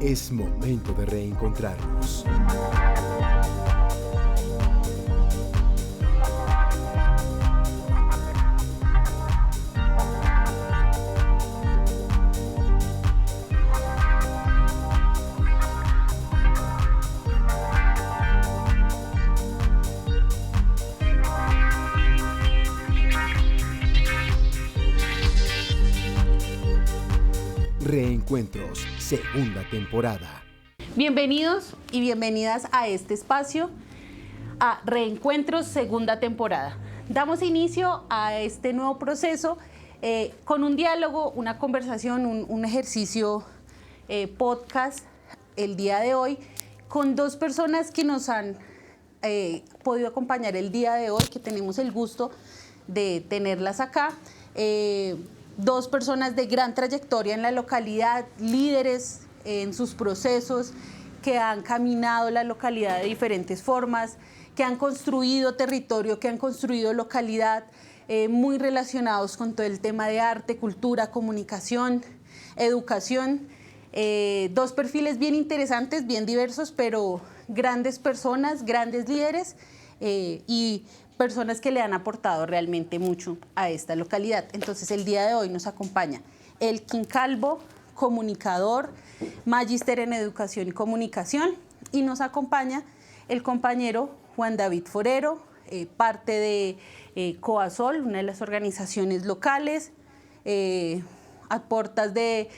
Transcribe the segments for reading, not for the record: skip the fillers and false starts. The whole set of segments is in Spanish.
Es momento de reencontrarnos. Reencuentros, segunda temporada. Bienvenidos y bienvenidas a este espacio, a Reencuentros, segunda temporada. Damos inicio a este nuevo proceso con un diálogo, una conversación, un ejercicio podcast el día de hoy con dos personas que nos han podido acompañar el día de hoy, que tenemos el gusto de tenerlas acá. Dos personas de gran trayectoria en la localidad, líderes en sus procesos, que han caminado la localidad de diferentes formas, que han construido territorio, que han construido localidad, muy relacionados con todo el tema de arte, cultura, comunicación, educación. Dos perfiles bien interesantes, bien diversos, pero grandes personas, grandes líderes y personas que le han aportado realmente mucho a esta localidad. Entonces, el día de hoy nos acompaña Elkin Calvo, comunicador, magíster en educación y comunicación, y nos acompaña el compañero Juan David Forero, parte de Coasol, una de las organizaciones locales, a puertas de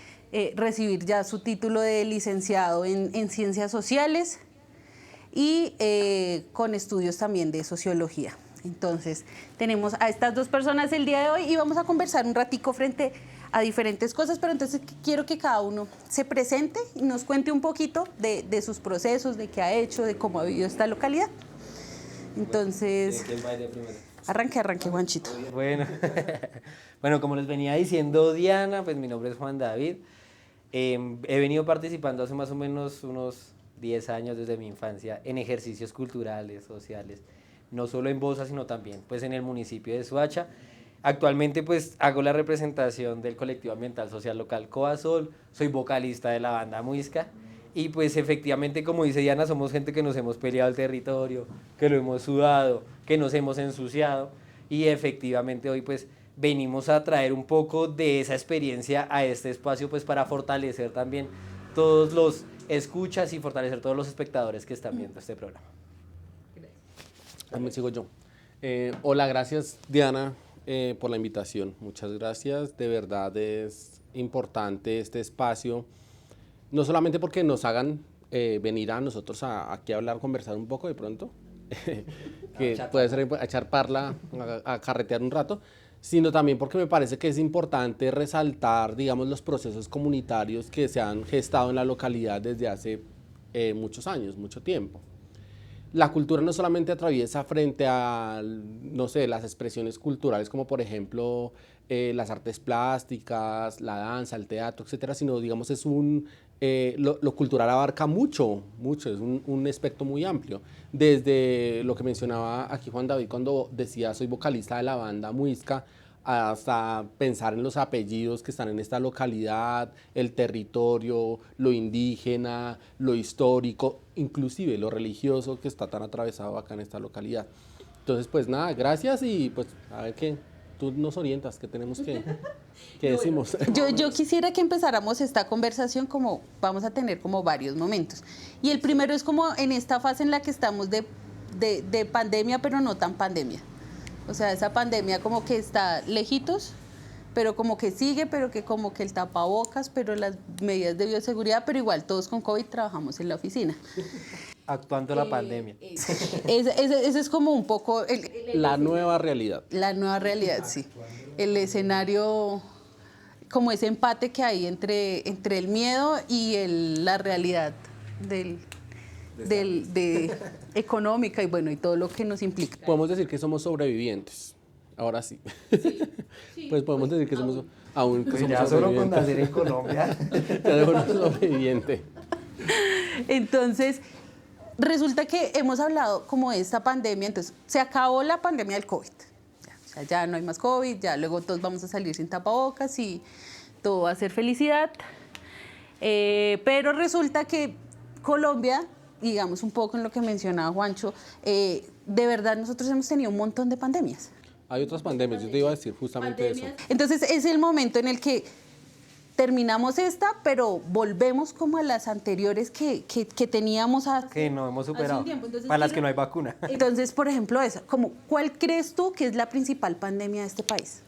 recibir ya su título de licenciado en Ciencias Sociales y con estudios también de Sociología. Entonces, tenemos a estas dos personas el día de hoy y vamos a conversar un ratico frente a diferentes cosas, pero entonces quiero que cada uno se presente y nos cuente un poquito de sus procesos, de qué ha hecho, de cómo ha vivido esta localidad. Entonces, ¿Quién va a ir primero? Arranque, Juanchito. Bueno, como les venía diciendo Diana, pues mi nombre es Juan David. He venido participando hace más o menos unos 10 años desde mi infancia en ejercicios culturales, sociales, no solo en Bosa, sino también pues en el municipio de Soacha. Actualmente pues hago la representación del colectivo ambiental social local Coasol, soy vocalista de la banda Muisca y pues efectivamente, como dice Diana, somos gente que nos hemos peleado el territorio, que lo hemos sudado, que nos hemos ensuciado y efectivamente hoy pues venimos a traer un poco de esa experiencia a este espacio pues para fortalecer también todos los escuchas y fortalecer todos los espectadores que están viendo este programa. Me sigo yo. Hola, gracias Diana por la invitación. Muchas gracias. De verdad es importante este espacio, no solamente porque nos hagan venir a nosotros aquí a hablar, conversar un poco de pronto, que puede ser a echar parla, a carretear un rato, sino también porque me parece que es importante resaltar, digamos, los procesos comunitarios que se han gestado en la localidad desde hace muchos años, mucho tiempo. La cultura no solamente atraviesa frente a, no sé, las expresiones culturales como por ejemplo las artes plásticas, la danza, el teatro, etcétera, sino digamos es lo cultural abarca mucho, es un espectro muy amplio. Desde lo que mencionaba aquí Juan David cuando decía soy vocalista de la banda Muisca, hasta pensar en los apellidos que están en esta localidad, el territorio, lo indígena, lo histórico, inclusive lo religioso que está tan atravesado acá en esta localidad. Entonces, pues nada, gracias y pues a ver qué tú nos orientas, qué tenemos que decimos. Yo quisiera que empezáramos esta conversación como vamos a tener como varios momentos. Y el primero es como en esta fase en la que estamos de pandemia, pero no tan pandemia. O sea, esa pandemia como que está lejitos, pero como que sigue, pero que como que el tapabocas, pero las medidas de bioseguridad, pero igual todos con COVID trabajamos en la oficina. Actuando la pandemia. Ese es como un poco... La nueva realidad. La nueva realidad, sí. El escenario, como ese empate que hay entre el miedo y la realidad económica y bueno, y todo lo que nos implica. Podemos decir que somos sobrevivientes, ahora sí. Pues podemos decir que somos aún que Pues somos ya solo con sobrevivientes. nacer en Colombia. Ya somos sobreviviente. Entonces, resulta que hemos hablado como de esta pandemia, entonces se acabó la pandemia del COVID. O sea, ya no hay más COVID, ya luego todos vamos a salir sin tapabocas y todo va a ser felicidad. Pero resulta que Colombia, digamos un poco en lo que mencionaba Juancho, de verdad nosotros hemos tenido un montón de pandemias. Hay otras pandemias, yo te iba a decir justamente eso. Entonces es el momento en el que terminamos esta, pero volvemos como a las anteriores que teníamos que no hemos superado, Entonces, para las que no hay vacuna. Entonces, por ejemplo, esa, como, ¿cuál crees tú que es la principal pandemia de este país?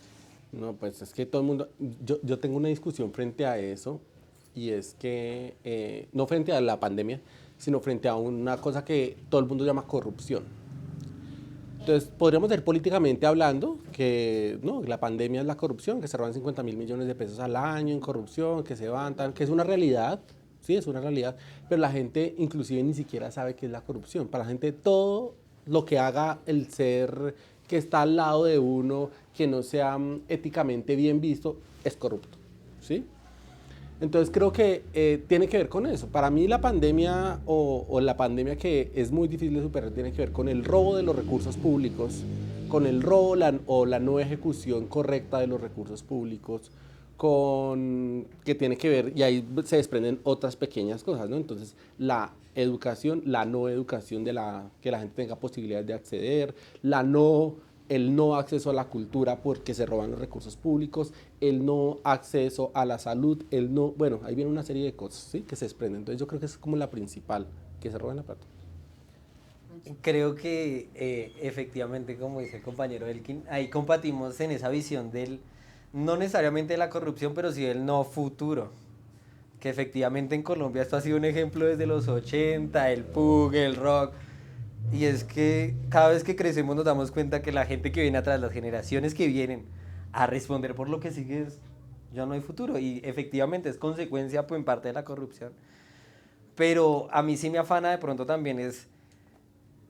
No, pues es que todo el mundo, yo tengo una discusión frente a eso, y es que no frente a la pandemia, sino frente a una cosa que todo el mundo llama corrupción. Entonces, podríamos decir políticamente hablando que no, la pandemia es la corrupción, que se roban 50.000 millones de pesos al año en corrupción, que se van, que es una realidad, sí, es una realidad, pero la gente inclusive ni siquiera sabe qué es la corrupción. Para la gente todo lo que haga el ser que está al lado de uno, que no sea éticamente bien visto, es corrupto, ¿sí? Entonces creo que tiene que ver con eso. Para mí la pandemia o la pandemia que es muy difícil de superar tiene que ver con el robo de los recursos públicos, con el robo o la no ejecución correcta de los recursos públicos, que tiene que ver, y ahí se desprenden otras pequeñas cosas, ¿no? Entonces la educación, la no educación que la gente tenga posibilidad de acceder, el no acceso a la cultura porque se roban los recursos públicos, el no acceso a la salud, bueno, ahí viene una serie de cosas, ¿sí?, que se desprenden. Entonces yo creo que es como la principal, que se roban la plata. Creo que efectivamente, como dice el compañero Elkin, ahí compartimos en esa visión no necesariamente de la corrupción, pero sí del no futuro. Que efectivamente en Colombia esto ha sido un ejemplo desde los 80, el PUG, el rock. Y es que cada vez que crecemos nos damos cuenta que la gente que viene atrás, las generaciones que vienen a responder por lo que sigue, ya no hay futuro. Y efectivamente es consecuencia, pues, en parte de la corrupción. Pero a mí sí me afana de pronto también es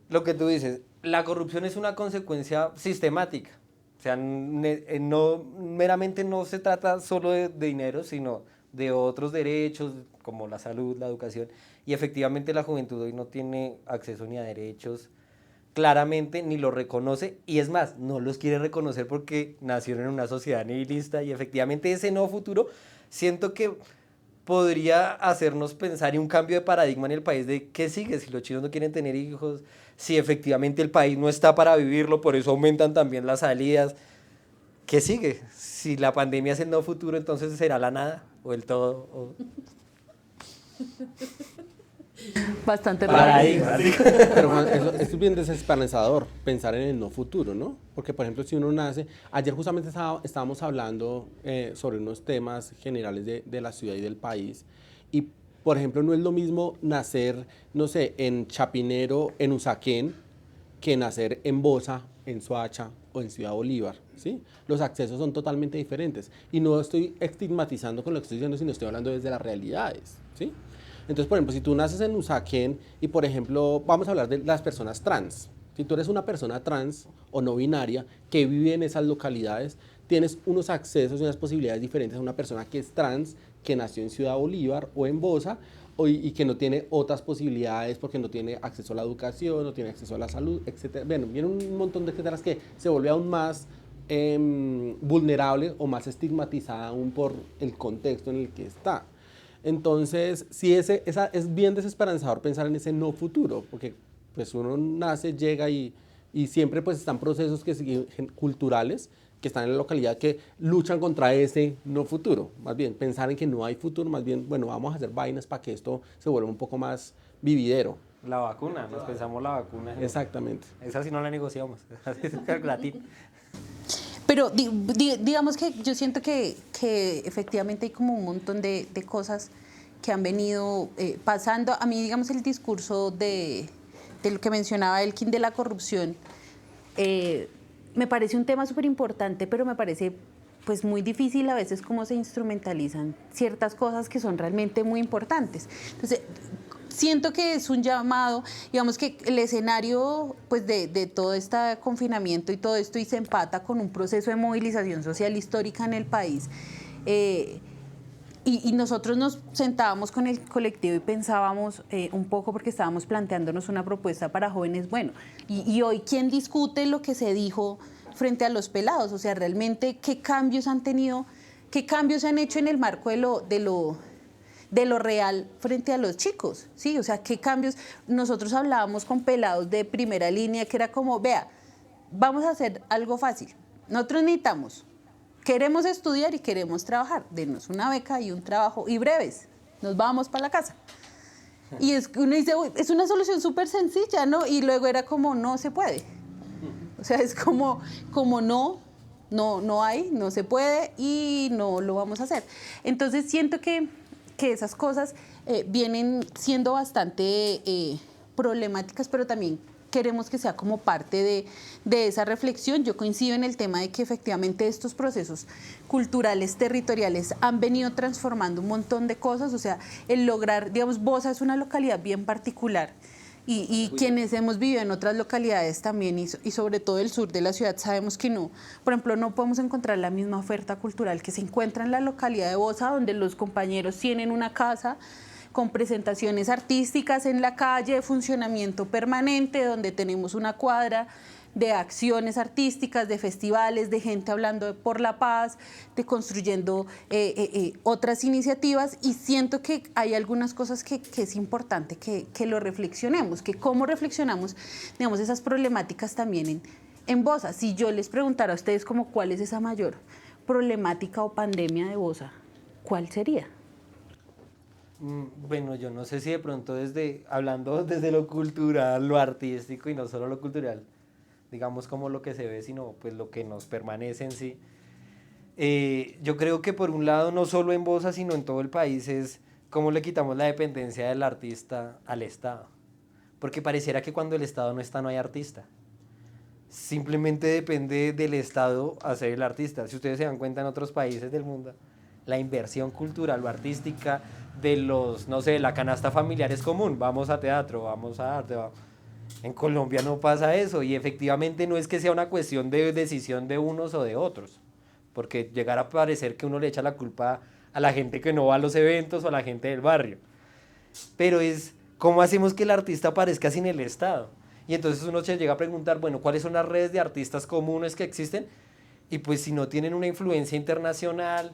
lo que tú dices. La corrupción es una consecuencia sistemática. O sea, meramente no se trata solo de dinero, sino de otros derechos como la salud, la educación. Y efectivamente la juventud hoy no tiene acceso ni a derechos claramente, ni los reconoce, y es más, no los quiere reconocer porque nacieron en una sociedad nihilista, y efectivamente ese nuevo futuro siento que podría hacernos pensar en un cambio de paradigma en el país de qué sigue, si los chinos no quieren tener hijos, si efectivamente el país no está para vivirlo, por eso aumentan también las salidas. ¿Qué sigue? Si la pandemia es el nuevo futuro, entonces será la nada o el todo. Bastante raro. Pero Juan, eso es bien desesperanzador pensar en el no futuro, ¿no? Porque, por ejemplo, si uno nace... Ayer justamente estábamos hablando sobre unos temas generales de la ciudad y del país. Y, por ejemplo, no es lo mismo nacer, no sé, en Chapinero, en Usaquén, que nacer en Bosa, en Soacha o en Ciudad Bolívar, ¿sí? Los accesos son totalmente diferentes. Y no estoy estigmatizando con lo que estoy diciendo, sino estoy hablando desde las realidades, ¿sí? Entonces, por ejemplo, si tú naces en Usaquén y, por ejemplo, vamos a hablar de las personas trans. Si tú eres una persona trans o no binaria que vive en esas localidades, tienes unos accesos y unas posibilidades diferentes a una persona que es trans, que nació en Ciudad Bolívar o en Bosa, y que no tiene otras posibilidades porque no tiene acceso a la educación, no tiene acceso a la salud, etc. Bueno, viene un montón de cosas que se vuelve aún más vulnerable o más estigmatizada aún por el contexto en el que está. Entonces, sí, es bien desesperanzador pensar en ese no futuro, porque pues uno nace, llega y siempre pues están procesos culturales que están en la localidad que luchan contra ese no futuro. Más bien, pensar en que no hay futuro, más bien, bueno, vamos a hacer vainas para que esto se vuelva un poco más vividero. La vacuna, nos pensamos la vacuna. Exactamente. Esa sí no la negociamos, es gratis. Pero digamos que yo siento que efectivamente hay como un montón de cosas que han venido pasando. A mí, digamos, el discurso de lo que mencionaba Elkin de la corrupción, me parece un tema súper importante, pero me parece pues muy difícil a veces cómo se instrumentalizan ciertas cosas que son realmente muy importantes. Entonces, siento que es un llamado, digamos que el escenario pues de todo este confinamiento y todo esto y se empata con un proceso de movilización social histórica en el país. Y nosotros nos sentábamos con el colectivo y pensábamos un poco porque estábamos planteándonos una propuesta para jóvenes. Bueno, y hoy, ¿quién discute lo que se dijo frente a los pelados? O sea, realmente, ¿qué cambios han tenido, qué cambios se han hecho en el marco de de lo real frente a los chicos, ¿sí? O sea, qué cambios. Nosotros hablábamos con pelados de primera línea que era como, vea, vamos a hacer algo fácil. Nosotros necesitamos, queremos estudiar y queremos trabajar. Denos una beca y un trabajo y breves. Nos vamos para la casa. Y uno dice, uy, es una solución súper sencilla, ¿no? Y luego era como, no se puede. O sea, es como no hay, no se puede y no lo vamos a hacer. Entonces siento que esas cosas vienen siendo bastante problemáticas, pero también queremos que sea como parte de esa reflexión. Yo coincido en el tema de que efectivamente estos procesos culturales, territoriales, han venido transformando un montón de cosas. O sea, el lograr, digamos, Bosa es una localidad bien particular. Y quienes hemos vivido en otras localidades también, y sobre todo el sur de la ciudad, sabemos que no. Por ejemplo, no podemos encontrar la misma oferta cultural que se encuentra en la localidad de Bosa, donde los compañeros tienen una casa con presentaciones artísticas en la calle, funcionamiento permanente, donde tenemos una cuadra de acciones artísticas, de festivales, de gente hablando por la paz, de construyendo otras iniciativas, y siento que hay algunas cosas que es importante que lo reflexionemos, que cómo reflexionamos, digamos, esas problemáticas también en Bosa. Si yo les preguntara a ustedes como cuál es esa mayor problemática o pandemia de Bosa, ¿cuál sería? Bueno, yo no sé si de pronto hablando desde lo cultural, lo artístico y no solo lo cultural, digamos como lo que se ve, sino pues lo que nos permanece en sí. Yo creo que por un lado, no solo en Bosa, sino en todo el país, es cómo le quitamos la dependencia del artista al Estado. Porque pareciera que cuando el Estado no está, no hay artista. Simplemente depende del Estado hacer el artista. Si ustedes se dan cuenta en otros países del mundo, la inversión cultural o artística de no sé, la canasta familiar es común. Vamos a teatro, vamos a arte, vamos. En Colombia no pasa eso, y efectivamente no es que sea una cuestión de decisión de unos o de otros, porque llegar a parecer que uno le echa la culpa a la gente que no va a los eventos o a la gente del barrio, pero es cómo hacemos que el artista aparezca sin el Estado. Y entonces uno se llega a preguntar, bueno, ¿cuáles son las redes de artistas comunes que existen? Y pues si no tienen una influencia internacional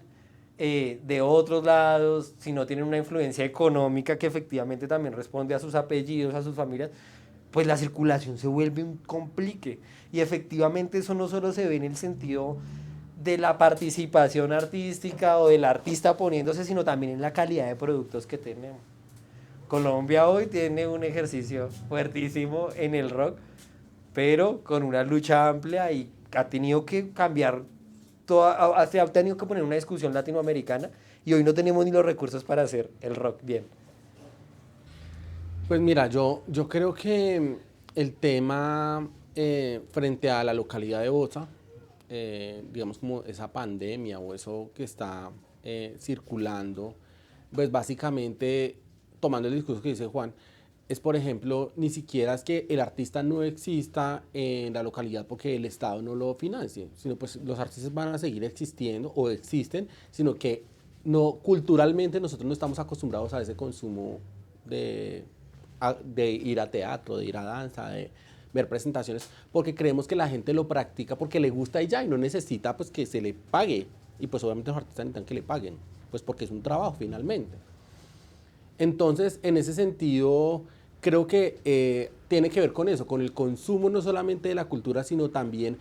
de otros lados, si no tienen una influencia económica que efectivamente también responde a sus apellidos, a sus familias, pues la circulación se vuelve un complique. Y efectivamente eso no solo se ve en el sentido de la participación artística o del artista poniéndose, sino también en la calidad de productos que tenemos. Colombia hoy tiene un ejercicio fuertísimo en el rock, pero con una lucha amplia, y ha tenido que cambiar, ha tenido que poner una discusión latinoamericana, y hoy no tenemos ni los recursos para hacer el rock bien. Pues mira, yo creo que el tema frente a la localidad de Bosa, digamos como esa pandemia o eso que está circulando, pues básicamente, tomando el discurso que dice Juan, es por ejemplo, ni siquiera es que el artista no exista en la localidad porque el Estado no lo financie, sino pues los artistas van a seguir existiendo o existen, sino que no, culturalmente nosotros no estamos acostumbrados a ese consumo de ir a teatro, de ir a danza, de ver presentaciones, porque creemos que la gente lo practica porque le gusta y ya, y no necesita pues que se le pague, y pues obviamente los artistas necesitan que le paguen, pues porque es un trabajo finalmente. Entonces, en ese sentido, creo que tiene que ver con eso, con el consumo no solamente de la cultura, sino también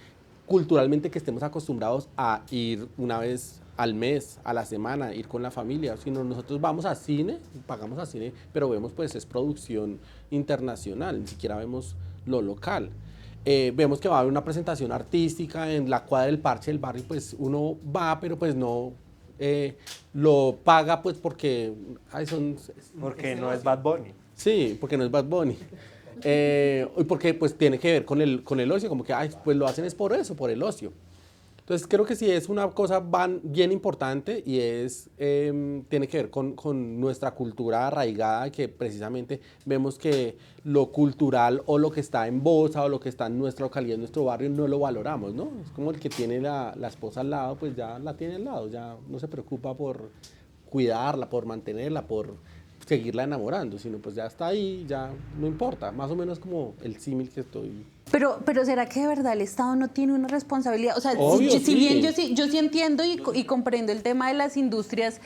culturalmente que estemos acostumbrados a ir una vez al mes, a la semana, ir con la familia. Si no, nosotros vamos a cine, pagamos a cine, pero vemos pues es producción internacional, ni siquiera vemos lo local. Vemos que va a haber una presentación artística en la cuadra del parche del barrio, pues uno va, pero pues no lo paga pues porque porque no es Bad Bunny. Sí, porque no es Bad Bunny. Y porque pues tiene que ver con el ocio, como que pues lo hacen es por eso, por el ocio. Entonces creo que sí es una cosa bien importante, y tiene que ver con nuestra cultura arraigada, que precisamente vemos que lo cultural o lo que está en Bosa o lo que está en nuestra localidad, en nuestro barrio, no lo valoramos, ¿no? Es como el que tiene la esposa al lado, pues ya la tiene al lado, ya no se preocupa por cuidarla, por mantenerla, por seguirla enamorando, sino pues ya está ahí, ya no importa, más o menos como el símil que estoy Pero ¿será que de verdad el Estado no tiene una responsabilidad? O sea, Obvio, si bien sí. yo sí entiendo y comprendo el tema de las industrias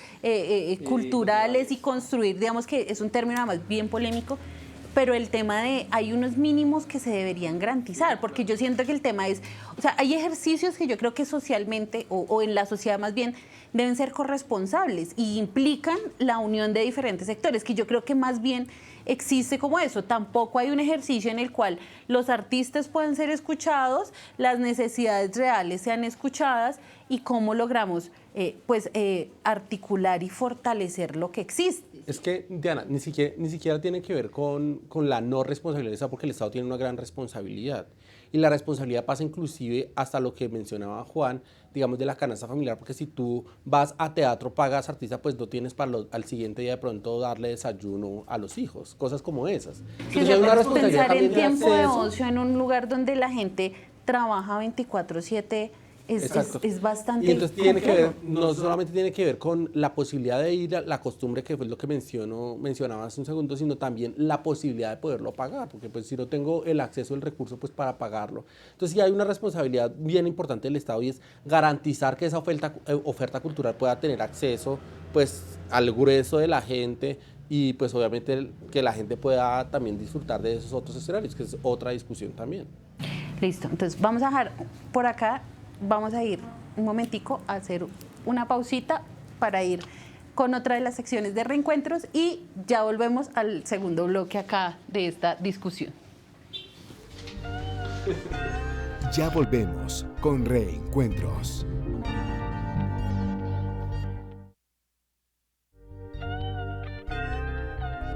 culturales y construir, digamos que es un término además bien polémico, pero el tema de hay unos mínimos que se deberían garantizar, porque yo siento que el tema es, o sea, hay ejercicios que yo creo que socialmente o en la sociedad más bien deben ser corresponsables y implican la unión de diferentes sectores, que yo creo que más bien existe como eso. Tampoco hay un ejercicio en el cual los artistas puedan ser escuchados, las necesidades reales sean escuchadas y cómo logramos articular y fortalecer lo que existe. Es que, Diana, ni siquiera tiene que ver con la no responsabilidad del Estado, porque el Estado tiene una gran responsabilidad. Y la responsabilidad pasa inclusive hasta lo que mencionaba Juan, digamos, de la canasta familiar, porque si tú vas a teatro, pagas artista, pues no tienes para al siguiente día de pronto darle desayuno a los hijos, cosas como esas. Sí, Entonces, hay una pensar responsabilidad en también de tiempo de acceso. ocio en un lugar donde la gente trabaja 24/7 Exacto. es bastante Y entonces tiene que ver, complejo. no solamente tiene que ver con la posibilidad de ir a la costumbre, que fue lo que mencionaba hace un segundo, sino también la posibilidad de poderlo pagar, porque pues si no tengo el acceso al recurso pues para pagarlo. Entonces sí hay una responsabilidad bien importante del Estado y es garantizar que esa oferta cultural pueda tener acceso pues al grueso de la gente y pues obviamente que la gente pueda también disfrutar de esos otros escenarios, que es otra discusión también. Listo, entonces vamos a dejar por acá, vamos a ir un momentico a hacer una pausita para ir con otra de las secciones de reencuentros y ya volvemos al segundo bloque acá de esta discusión. Ya volvemos con Reencuentros.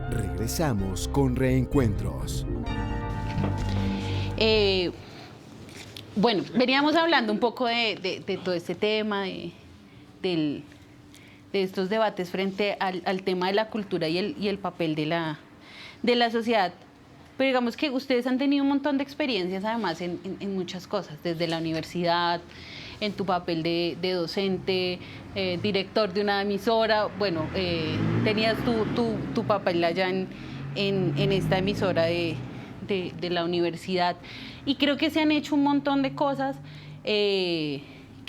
Regresamos con Reencuentros. Bueno, veníamos hablando un poco de todo este tema, de estos debates frente al tema de la cultura y el papel de la sociedad. Pero digamos que ustedes han tenido un montón de experiencias además en muchas cosas, desde la universidad, en tu papel de docente, director de una emisora, bueno, tenías tu papel allá en esta emisora de la universidad y creo que se han hecho un montón de cosas que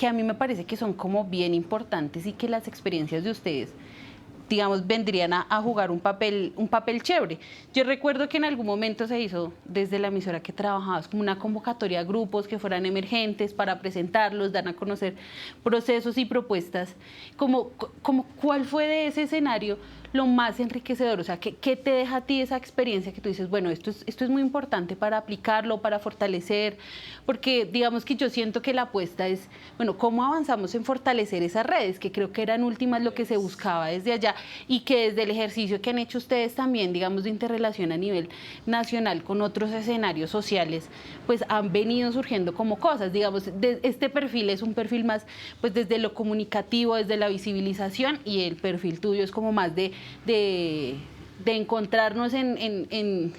a mí me parece que son como bien importantes y que las experiencias de ustedes digamos, vendrían a jugar un papel chévere. Yo recuerdo que en algún momento se hizo desde la emisora que trabajabas como una convocatoria a grupos que fueran emergentes para presentarlos, dar a conocer procesos y propuestas. ¿Cuál fue de ese escenario lo más enriquecedor? O sea, ¿qué te deja a ti esa experiencia que tú dices, bueno, esto es muy importante para aplicarlo, para fortalecer? Porque digamos que yo siento que la apuesta es, bueno, ¿cómo avanzamos en fortalecer esas redes? Que creo que eran últimas lo que se buscaba desde allá y que desde el ejercicio que han hecho ustedes también, digamos, de interrelación a nivel nacional con otros escenarios sociales, pues han venido surgiendo como cosas. Digamos, este perfil es un perfil más, pues desde lo comunicativo, desde la visibilización y el perfil tuyo es como más de encontrarnos en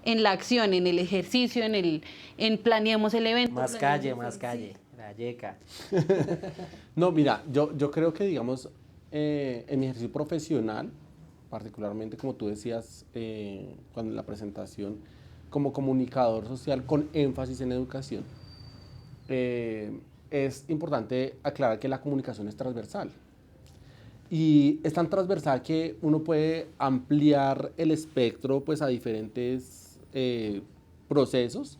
la acción, en el ejercicio, en planeemos el evento. Más calle, la yeca. No, mira, yo creo que, digamos, en mi ejercicio profesional, particularmente como tú decías cuando en la presentación, como comunicador social con énfasis en educación, es importante aclarar que la comunicación es transversal. Y es tan transversal que uno puede ampliar el espectro pues, a diferentes procesos.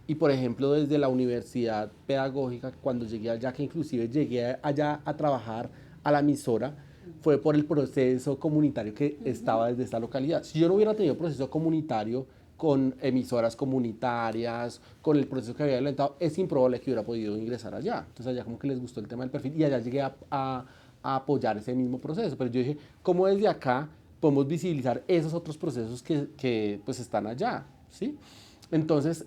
Y, por ejemplo, desde la universidad pedagógica, cuando llegué allá, que inclusive llegué allá a trabajar a la emisora, fue por el proceso comunitario que estaba desde esta localidad. Si yo no hubiera tenido proceso comunitario con emisoras comunitarias, con el proceso que había adelantado, es improbable que hubiera podido ingresar allá. Entonces allá como que les gustó el tema del perfil y allá llegué a apoyar ese mismo proceso. Pero yo dije, ¿cómo desde acá podemos visibilizar esos otros procesos que pues están allá? ¿Sí? Entonces,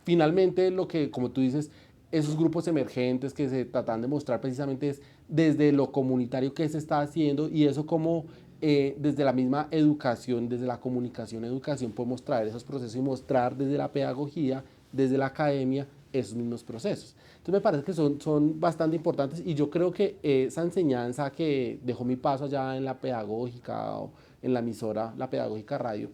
finalmente lo que, como tú dices, esos grupos emergentes que se tratan de mostrar precisamente es desde lo comunitario que se está haciendo y eso como desde la misma educación, desde la comunicación, educación, podemos traer esos procesos y mostrar desde la pedagogía, desde la academia, esos mismos procesos. Entonces me parece que son bastante importantes y yo creo que esa enseñanza que dejó mi paso allá en la pedagógica o en la emisora, la pedagógica radio,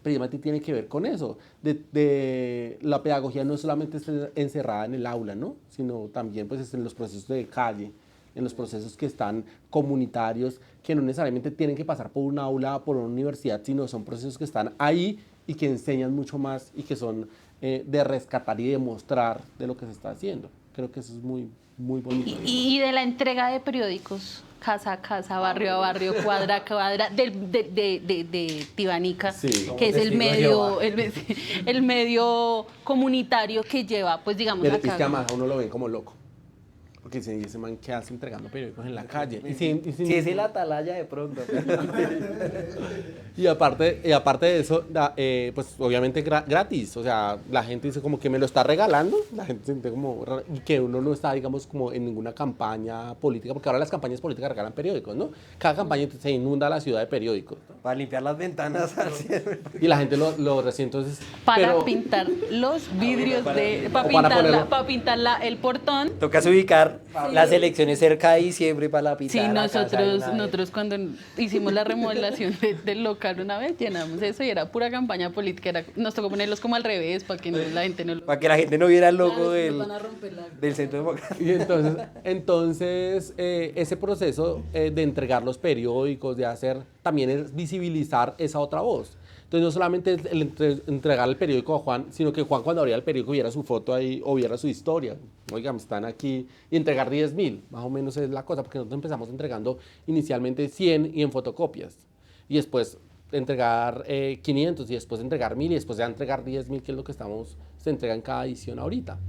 precisamente tiene que ver con eso. La pedagogía no solamente está encerrada en el aula, ¿no? Sino también pues, en los procesos de calle, en los procesos que están comunitarios, que no necesariamente tienen que pasar por un aula, por una universidad, sino son procesos que están ahí y que enseñan mucho más y que son de rescatar y demostrar de lo que se está haciendo. Creo que eso es muy, muy bonito. Y de la entrega de periódicos, casa a casa, barrio a barrio, cuadra a cuadra, de Tibanica, Sí. que es el medio comunitario que lleva, pues digamos, Pero acá. es que además a uno lo ven como loco. Porque dicen, ¿y ese man qué hace entregando periódicos en la calle? Si es el atalaya de pronto. Y aparte de eso, pues obviamente gratis. O sea, la gente dice como que me lo está regalando. La gente siente como y que uno no está, digamos, como en ninguna campaña política. Porque ahora las campañas políticas regalan periódicos, ¿no? Cada campaña se inunda la ciudad de periódicos, ¿no? Para limpiar las ventanas al cierre. Y la gente lo recibe entonces. Para pintar los vidrios, para pintar el portón. Tocas ubicar las elecciones cerca de diciembre para la pintada. Sí, nosotros cuando hicimos la remodelación del local una vez llenamos eso y era pura campaña política. Nos tocó ponerlos como al revés para que la gente no lo... Para que la gente no viera el logo van a romper del Centro Democrático. Y entonces ese proceso de entregar los periódicos, de hacer, también es visibilizar esa otra voz. Entonces no solamente es entregar el periódico a Juan, sino que Juan cuando abría el periódico viera su foto ahí o viera su historia. Oigan, están aquí y entregar 10.000, más o menos es la cosa, porque nosotros empezamos entregando inicialmente 100 y en fotocopias. Y después entregar 500 y después entregar 1.000 y después ya entregar 10.000, que es lo que se entrega en cada edición ahorita.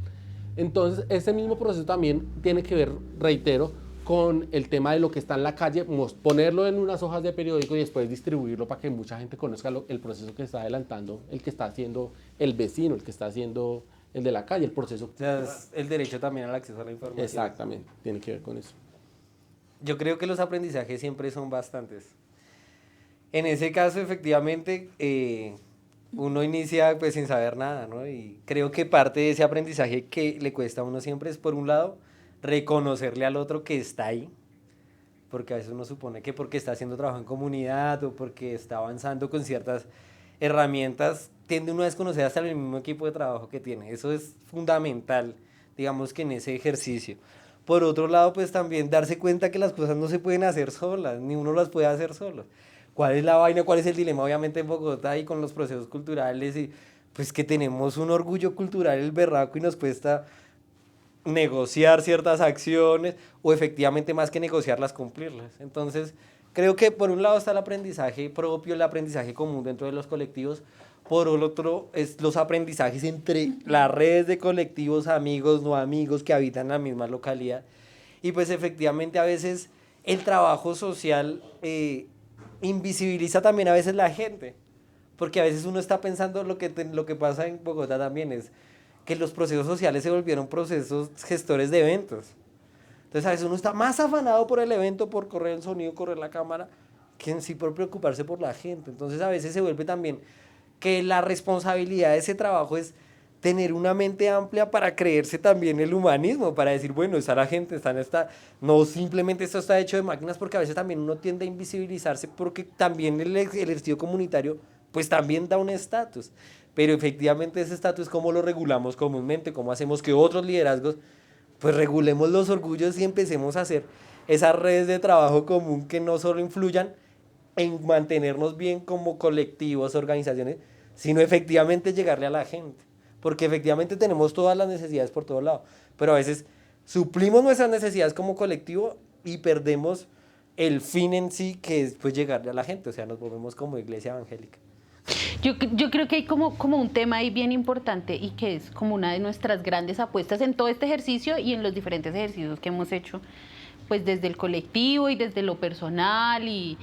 Entonces ese mismo proceso también tiene que ver, reitero, con el tema de lo que está en la calle, ponerlo en unas hojas de periódico y después distribuirlo para que mucha gente conozca el proceso que está adelantando, el que está haciendo el vecino, el que está haciendo el de la calle, el proceso. O sea, es el derecho también al acceso a la información. Exactamente, tiene que ver con eso. Yo creo que los aprendizajes siempre son bastantes. En ese caso, efectivamente, uno inicia pues sin saber nada, ¿no? Y creo que parte de ese aprendizaje que le cuesta a uno siempre es, por un lado, reconocerle al otro que está ahí, porque a veces uno supone que porque está haciendo trabajo en comunidad o porque está avanzando con ciertas herramientas, tiende uno a desconocer hasta el mismo equipo de trabajo que tiene. Eso es fundamental, digamos que en ese ejercicio. Por otro lado, pues también darse cuenta que las cosas no se pueden hacer solas, ni uno las puede hacer solo. ¿Cuál es la vaina? ¿Cuál es el dilema? Obviamente en Bogotá y con los procesos culturales, y pues que tenemos un orgullo cultural, el berraco, y nos cuesta negociar ciertas acciones o efectivamente más que negociarlas, cumplirlas. Entonces, creo que por un lado está el aprendizaje propio, el aprendizaje común dentro de los colectivos, por otro es los aprendizajes entre las redes de colectivos, amigos, no amigos que habitan la misma localidad. Y pues efectivamente a veces el trabajo social invisibiliza también a veces la gente, porque a veces uno está pensando lo que pasa en Bogotá también es que los procesos sociales se volvieron procesos gestores de eventos. Entonces a veces uno está más afanado por el evento, por correr el sonido, correr la cámara, que en sí por preocuparse por la gente. Entonces a veces se vuelve también que la responsabilidad de ese trabajo es tener una mente amplia para creerse también el humanismo, para decir, bueno, está la gente, no simplemente esto está hecho de máquinas, porque a veces también uno tiende a invisibilizarse, porque también el ejercicio comunitario pues también da un estatus. Pero efectivamente ese estatus, ¿cómo lo regulamos comúnmente? ¿Cómo hacemos que otros liderazgos, pues regulemos los orgullos y empecemos a hacer esas redes de trabajo común que no solo influyan en mantenernos bien como colectivos, organizaciones, sino efectivamente llegarle a la gente? Porque efectivamente tenemos todas las necesidades por todos lados, pero a veces suplimos nuestras necesidades como colectivo y perdemos el fin en sí, que es pues llegarle a la gente, o sea, nos volvemos como iglesia evangélica. Yo creo que hay como un tema ahí bien importante y que es como una de nuestras grandes apuestas en todo este ejercicio y en los diferentes ejercicios que hemos hecho, pues desde el colectivo y desde lo personal y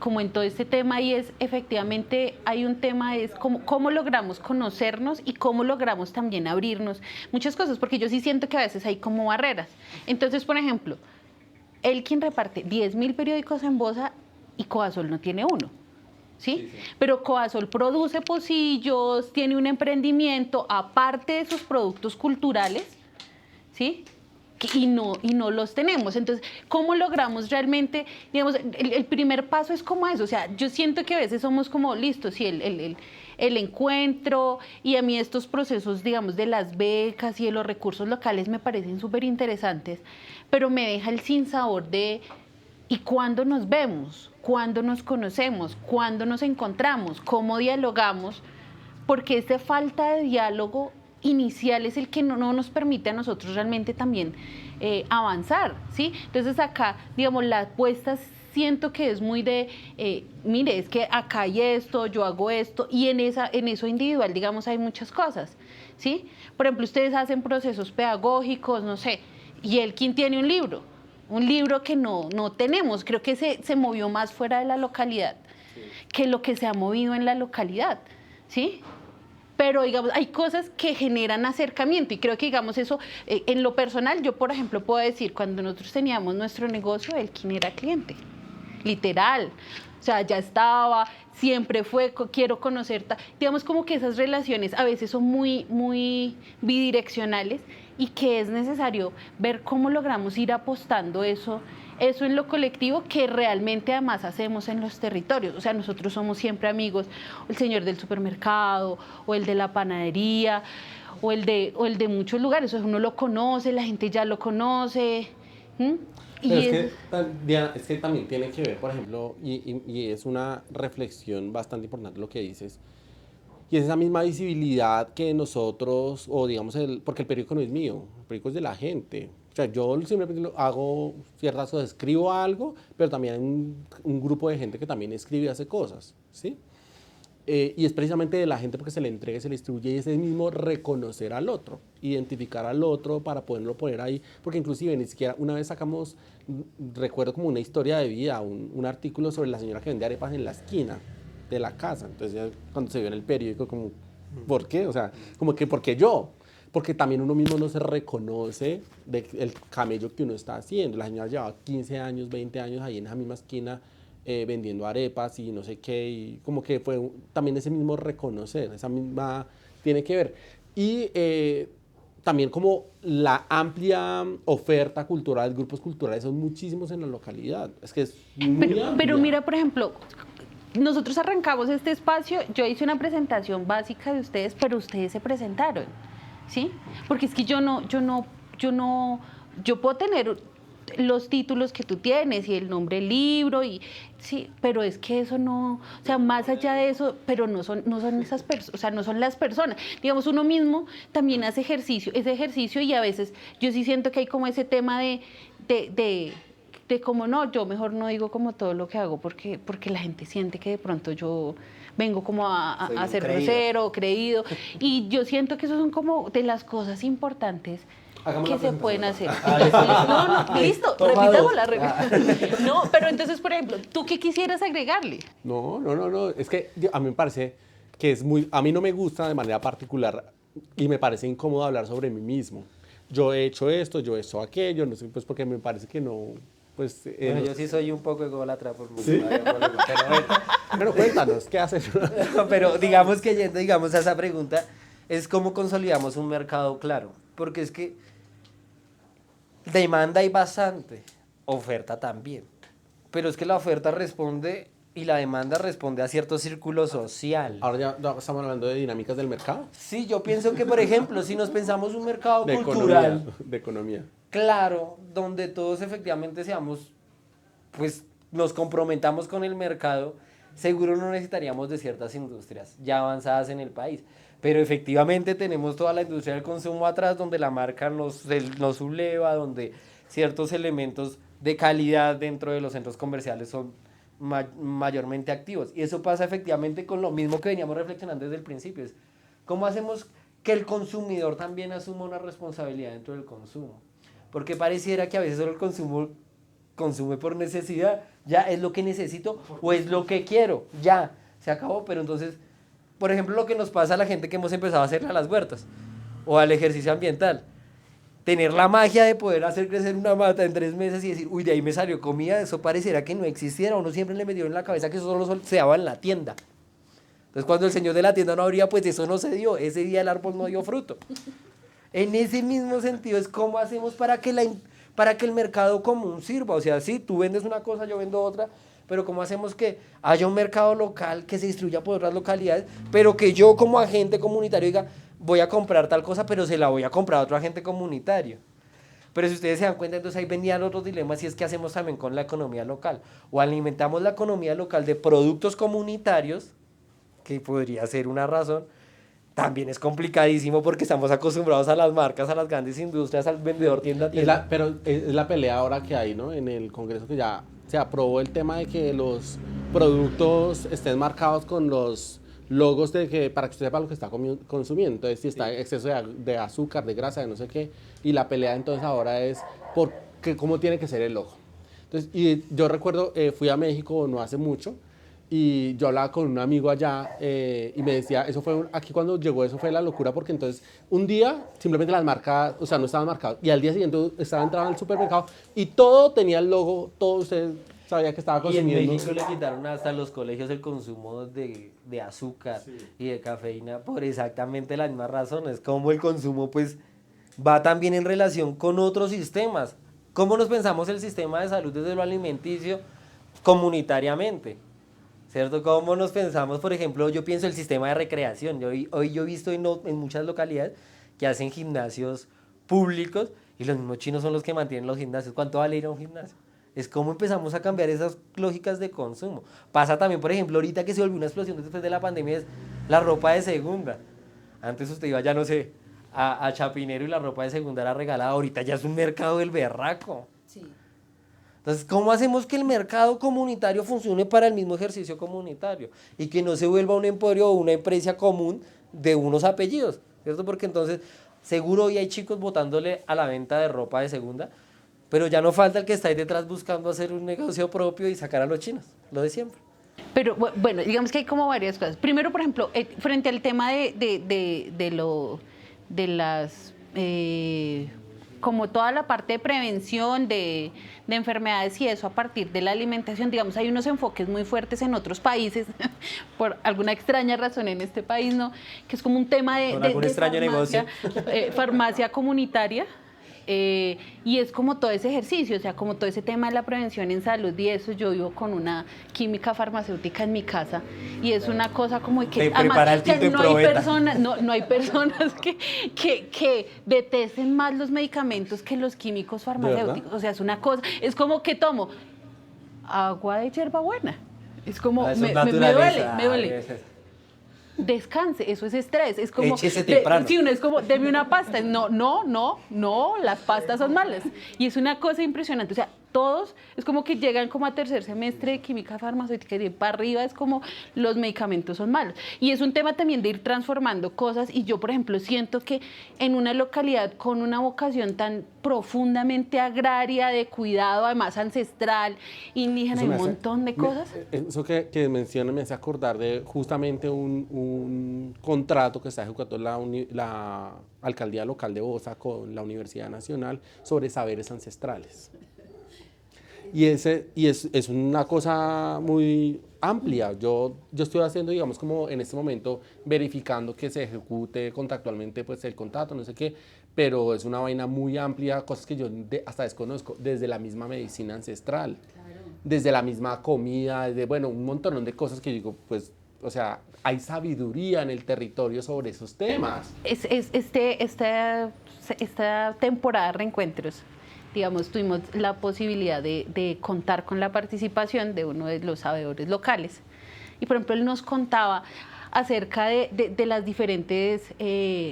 como en todo este tema, y es efectivamente hay un tema, es cómo logramos conocernos y cómo logramos también abrirnos muchas cosas, porque yo sí siento que a veces hay como barreras. Entonces, por ejemplo, él quien reparte 10.000 periódicos en Bosa y Coasol no tiene uno. ¿Sí? Pero Coasol produce pocillos, tiene un emprendimiento, aparte de sus productos culturales, ¿sí? y no los tenemos. Entonces, ¿cómo logramos realmente, digamos, el primer paso es como eso? O sea, yo siento que a veces somos como, listos, sí, el encuentro, y a mí estos procesos, digamos, de las becas y de los recursos locales me parecen súper interesantes, pero me deja el sinsabor de ¿y cuándo nos vemos? ¿Cuándo nos conocemos? ¿Cuándo nos encontramos? ¿Cómo dialogamos? Porque esta falta de diálogo inicial es el que no nos permite a nosotros realmente también avanzar, ¿sí? Entonces acá, digamos, la apuesta siento que es muy de, mire, es que acá hay esto, yo hago esto, y en eso individual, digamos, hay muchas cosas, ¿sí? Por ejemplo, ustedes hacen procesos pedagógicos, no sé, y Elkin tiene un libro que no tenemos, creo que se movió más fuera de la localidad que lo que se ha movido en la localidad, ¿sí? Pero, digamos, hay cosas que generan acercamiento y creo que, digamos, eso, en lo personal, yo, por ejemplo, puedo decir, cuando nosotros teníamos nuestro negocio, Elkin era cliente, literal. O sea, ya estaba, siempre fue, quiero conocer, digamos como que esas relaciones a veces son muy, muy bidireccionales y que es necesario ver cómo logramos ir apostando eso en lo colectivo que realmente además hacemos en los territorios. O sea, nosotros somos siempre amigos, el señor del supermercado, o el de la panadería, o el de muchos lugares. O sea, uno lo conoce, la gente ya lo conoce. Pero Diana, es que también tiene que ver, por ejemplo, y es una reflexión bastante importante lo que dices, y es esa misma visibilidad que nosotros, o digamos, porque el periódico no es mío, el periódico es de la gente. O sea, yo simplemente hago ciertas cosas, escribo algo, pero también hay un grupo de gente que también escribe y hace cosas, ¿sí? Y es precisamente de la gente porque se le entrega, se le distribuye, y es el mismo reconocer al otro, identificar al otro para poderlo poner ahí, porque inclusive ni siquiera una vez sacamos, recuerdo como una historia de vida, un artículo sobre la señora que vende arepas en la esquina de la casa. Entonces ya cuando se vio en el periódico como, ¿por qué? O sea, como que ¿por qué yo? Porque también uno mismo no se reconoce del camello que uno está haciendo. La señora llevaba 15 años, 20 años ahí en esa misma esquina vendiendo arepas y no sé qué, y como que fue también ese mismo reconocer, esa misma tiene que ver. Y también como la amplia oferta cultural, grupos culturales son muchísimos en la localidad. Es que es muy pero mira, por ejemplo, nosotros arrancamos este espacio, yo hice una presentación básica de ustedes, pero ustedes se presentaron, ¿sí? Porque es que yo puedo tener los títulos que tú tienes y el nombre del libro, y sí, pero es que eso no, o sea, más allá de eso, pero no son esas personas, o sea, no son las personas. Digamos, uno mismo también hace ese ejercicio, y a veces yo sí siento que hay como ese tema de como no, yo mejor no digo como todo lo que hago porque la gente siente que de pronto yo vengo como a ser grosero, creído, y yo siento que eso son como de las cosas importantes que se pueden hacer. Entonces, listo, repitamos No, pero entonces, por ejemplo, ¿tú qué quisieras agregarle? No, es que a mí me parece que es muy, a mí no me gusta de manera particular y me parece incómodo hablar sobre mí mismo. Yo he hecho esto, yo he hecho aquello, no sé, pues porque me parece que no, pues... Bueno, yo sí soy un poco ególatra por mi ¿Sí? Pero cuéntanos, ¿qué haces? No, pero digamos que yendo, digamos, a esa pregunta, es cómo consolidamos un mercado claro, porque es que demanda hay bastante, oferta también, pero es que la oferta responde y la demanda responde a cierto círculo social. Ahora ya estamos hablando de dinámicas del mercado. Sí, yo pienso que, por ejemplo, si nos pensamos un mercado de cultural, de economía, claro, donde todos efectivamente seamos, pues nos comprometamos con el mercado, seguro no necesitaríamos de ciertas industrias ya avanzadas en el país. Pero efectivamente tenemos toda la industria del consumo atrás, donde la marca nos subleva, donde ciertos elementos de calidad dentro de los centros comerciales son mayormente activos. Y eso pasa efectivamente con lo mismo que veníamos reflexionando desde el principio. Es ¿cómo hacemos que el consumidor también asuma una responsabilidad dentro del consumo? Porque pareciera que a veces solo el consumo consume por necesidad, ya es lo que necesito o es lo que quiero, ya, se acabó. Pero entonces, por ejemplo, lo que nos pasa a la gente que hemos empezado a hacer a las huertas o al ejercicio ambiental, tener la magia de poder hacer crecer una mata en 3 meses y decir, uy, de ahí me salió comida, eso pareciera que no existiera. Uno siempre le metió en la cabeza que eso solo se daba en la tienda. Entonces, cuando el señor de la tienda no abría, pues eso no se dio, ese día el árbol no dio fruto. En ese mismo sentido es cómo hacemos para que el mercado común sirva. O sea, sí, tú vendes una cosa, yo vendo otra, pero cómo hacemos que haya un mercado local que se distribuya por otras localidades, pero que yo como agente comunitario diga, voy a comprar tal cosa, pero se la voy a comprar a otro agente comunitario. Pero si ustedes se dan cuenta, entonces ahí venían otros dilemas, y es que hacemos también con la economía local. O alimentamos la economía local de productos comunitarios, que podría ser una razón. También es complicadísimo porque estamos acostumbrados a las marcas, a las grandes industrias, al vendedor tienda a tienda. Pero es la pelea ahora que hay, ¿no? En el Congreso, que ya se aprobó el tema de que los productos estén marcados con los logos para que usted sepa lo que está consumiendo. Entonces, si está exceso de azúcar, de grasa, de no sé qué. Y la pelea entonces ahora es cómo tiene que ser el logo. Entonces, y yo recuerdo, fui a México no hace mucho, y yo hablaba con un amigo allá y me decía, aquí cuando llegó eso fue la locura, porque entonces un día simplemente las marcas, o sea, no estaban marcadas, y al día siguiente estaba entrando al supermercado y todo tenía el logo, todo usted sabía que estaba consumiendo. Y en México le quitaron hasta los colegios el consumo de azúcar y de cafeína por exactamente las mismas razones, como el consumo pues va también en relación con otros sistemas. ¿Cómo nos pensamos el sistema de salud desde lo alimenticio comunitariamente? ¿Cierto? ¿Cómo nos pensamos, por ejemplo, yo pienso el sistema de recreación? Hoy yo he visto en muchas localidades que hacen gimnasios públicos y los mismos chinos son los que mantienen los gimnasios. ¿Cuánto vale ir a un gimnasio? Es cómo empezamos a cambiar esas lógicas de consumo. Pasa también, por ejemplo, ahorita que se volvió una explosión después de la pandemia, es la ropa de segunda. Antes usted iba, ya no sé, a Chapinero y la ropa de segunda era regalada. Ahorita ya es un mercado del berraco. Sí. Entonces, ¿cómo hacemos que el mercado comunitario funcione para el mismo ejercicio comunitario? Y que no se vuelva un emporio o una empresa común de unos apellidos, ¿cierto? Porque entonces, seguro hoy hay chicos botándole a la venta de ropa de segunda, pero ya no falta el que está ahí detrás buscando hacer un negocio propio y sacar a los chinos, lo de siempre. Pero bueno, digamos que hay como varias cosas. Primero, por ejemplo, frente al tema de las... como toda la parte de prevención de enfermedades y eso a partir de la alimentación, digamos, hay unos enfoques muy fuertes en otros países, por alguna extraña razón en este país, ¿no? Que es como un tema de farmacia, farmacia comunitaria. Y es como todo ese ejercicio, o sea, como todo ese tema de la prevención en salud y eso. Yo vivo con una química farmacéutica en mi casa y es una cosa como que además, no hay personas que detesten más los medicamentos que los químicos farmacéuticos. O sea, es una cosa, es como que tomo agua de hierbabuena, es como me duele. Descanse, eso es estrés, es como échese temprano. Sí, uno es como deme una pasta, no, las pastas son malas y es una cosa impresionante, o sea, todos es como que llegan como a tercer semestre de química farmacéutica y de para arriba es como los medicamentos son malos y es un tema también de ir transformando cosas. Y yo, por ejemplo, siento que en una localidad con una vocación tan profundamente agraria, de cuidado, además ancestral, indígena, hay un montón de cosas. Eso que menciona me hace acordar de justamente un contrato que está ejecutando la alcaldía local de Bosa con la Universidad Nacional sobre saberes ancestrales. Y es una cosa muy amplia. Yo estoy haciendo, digamos, como en este momento, verificando que se ejecute contractualmente pues, el contrato, no sé qué, pero es una vaina muy amplia, cosas que yo hasta desconozco, desde la misma medicina ancestral, desde la misma comida, desde, bueno, un montón de cosas que digo, pues, o sea, hay sabiduría en el territorio sobre esos temas. Esta temporada de reencuentros, digamos, tuvimos la posibilidad de contar con la participación de uno de los sabedores locales. Y, por ejemplo, él nos contaba acerca de las diferentes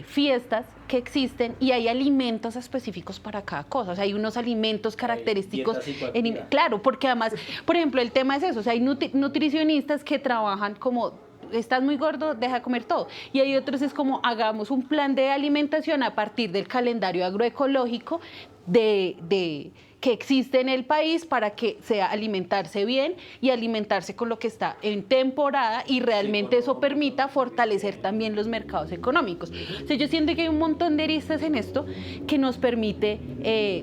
fiestas que existen y hay alimentos específicos para cada cosa. O sea, hay unos alimentos característicos. Claro, porque además, por ejemplo, el tema es eso. O sea, hay nutricionistas que trabajan como... estás muy gordo, deja de comer todo. Y hay otros es como hagamos un plan de alimentación a partir del calendario agroecológico que existe en el país para que sea alimentarse bien y alimentarse con lo que está en temporada y realmente eso permita fortalecer también los mercados económicos. O sea, yo siento que hay un montón de aristas en esto que nos permite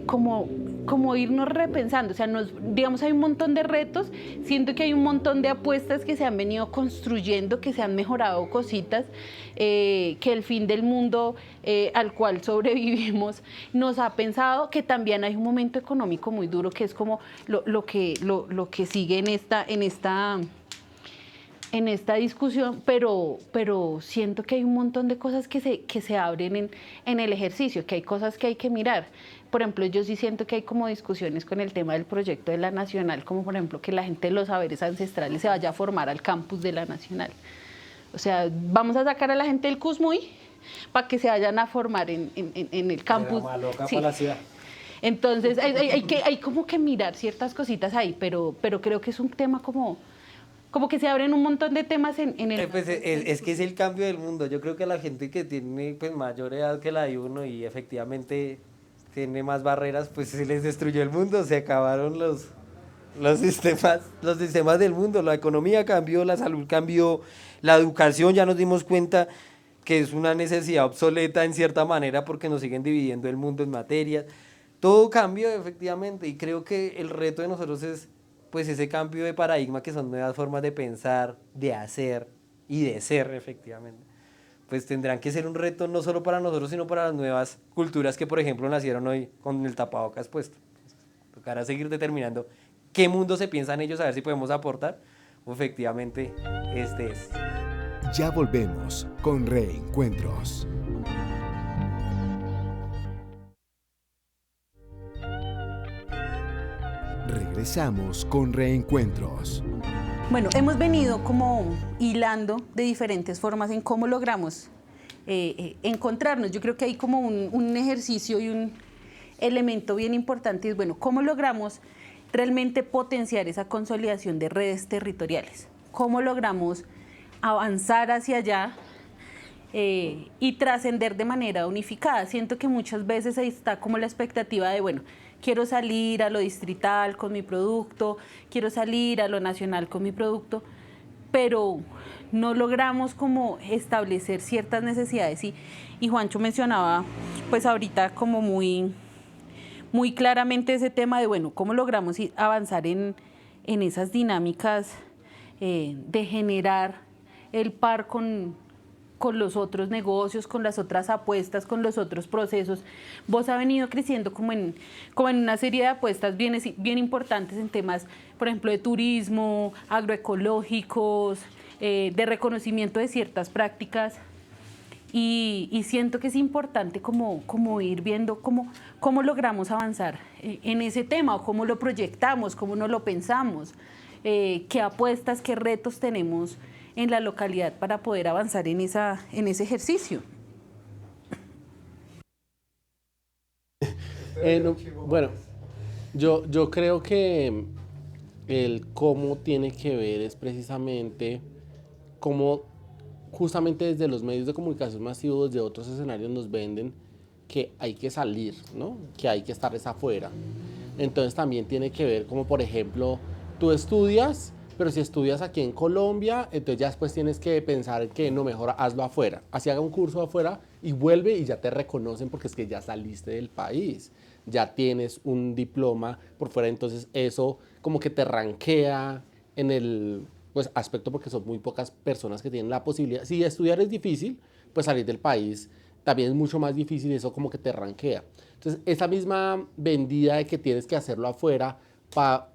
como como irnos repensando, o sea, digamos, hay un montón de retos, siento que hay un montón de apuestas que se han venido construyendo, que se han mejorado cositas, que el fin del mundo al cual sobrevivimos nos ha pensado que también hay un momento económico muy duro, que es como lo que sigue en esta discusión, pero siento que hay un montón de cosas que se abren en el ejercicio, que hay cosas que hay que mirar. Por ejemplo, yo sí siento que hay como discusiones con el tema del proyecto de la Nacional, como por ejemplo que la gente de los saberes ancestrales se vaya a formar al campus de la Nacional. O sea, vamos a sacar a la gente del Cusmuy para que se vayan a formar en el campus. Sí. Para la ciudad. Entonces, hay como que mirar ciertas cositas ahí, pero creo que es un tema como que se abren un montón de temas en el... Pues es que es el cambio del mundo. Yo creo que la gente que tiene pues mayor edad que la de uno y efectivamente tiene más barreras, pues se les destruyó el mundo, se acabaron los sistemas del mundo, la economía cambió, la salud cambió, la educación ya nos dimos cuenta que es una necesidad obsoleta en cierta manera porque nos siguen dividiendo el mundo en materias. Todo cambió efectivamente y creo que el reto de nosotros es pues ese cambio de paradigma que son nuevas formas de pensar, de hacer y de ser efectivamente. Pues tendrán que ser un reto no solo para nosotros, sino para las nuevas culturas que, por ejemplo, nacieron hoy con el tapabocas puesto. Tocará seguir determinando qué mundo se piensan ellos, a ver si podemos aportar. Efectivamente, este es. Ya volvemos con Reencuentros. Regresamos con Reencuentros. Bueno, hemos venido como hilando de diferentes formas en cómo logramos encontrarnos. Yo creo que hay como un ejercicio y un elemento bien importante, es bueno, cómo logramos realmente potenciar esa consolidación de redes territoriales, cómo logramos avanzar hacia allá y trascender de manera unificada. Siento que muchas veces ahí está como la expectativa de, bueno, quiero salir a lo distrital con mi producto, quiero salir a lo nacional con mi producto, pero no logramos como establecer ciertas necesidades. Y Juancho mencionaba, pues ahorita como muy claramente ese tema de, bueno, cómo logramos avanzar en esas dinámicas de generar el par con los otros negocios, con las otras apuestas, con los otros procesos. Vos ha venido creciendo como en una serie de apuestas bien importantes en temas, por ejemplo, de turismo, agroecológicos, de reconocimiento de ciertas prácticas. Y siento que es importante como ir viendo cómo logramos avanzar en ese tema, o cómo lo proyectamos, cómo no lo pensamos, qué apuestas, qué retos tenemos en la localidad para poder avanzar en ese ejercicio. Bueno, yo creo que el cómo tiene que ver es precisamente cómo justamente desde los medios de comunicación masivos, de otros escenarios nos venden que hay que salir, ¿no? Que hay que estar afuera. Entonces también tiene que ver como, por ejemplo, tú estudias, pero si estudias aquí en Colombia, entonces ya después tienes que pensar que no, mejor hazlo afuera. Así haga un curso afuera y vuelve y ya te reconocen porque es que ya saliste del país, ya tienes un diploma por fuera, entonces eso como que te rankea en el pues, aspecto porque son muy pocas personas que tienen la posibilidad. Si estudiar es difícil, pues salir del país también es mucho más difícil y eso como que te rankea. Entonces esa misma vendida de que tienes que hacerlo afuera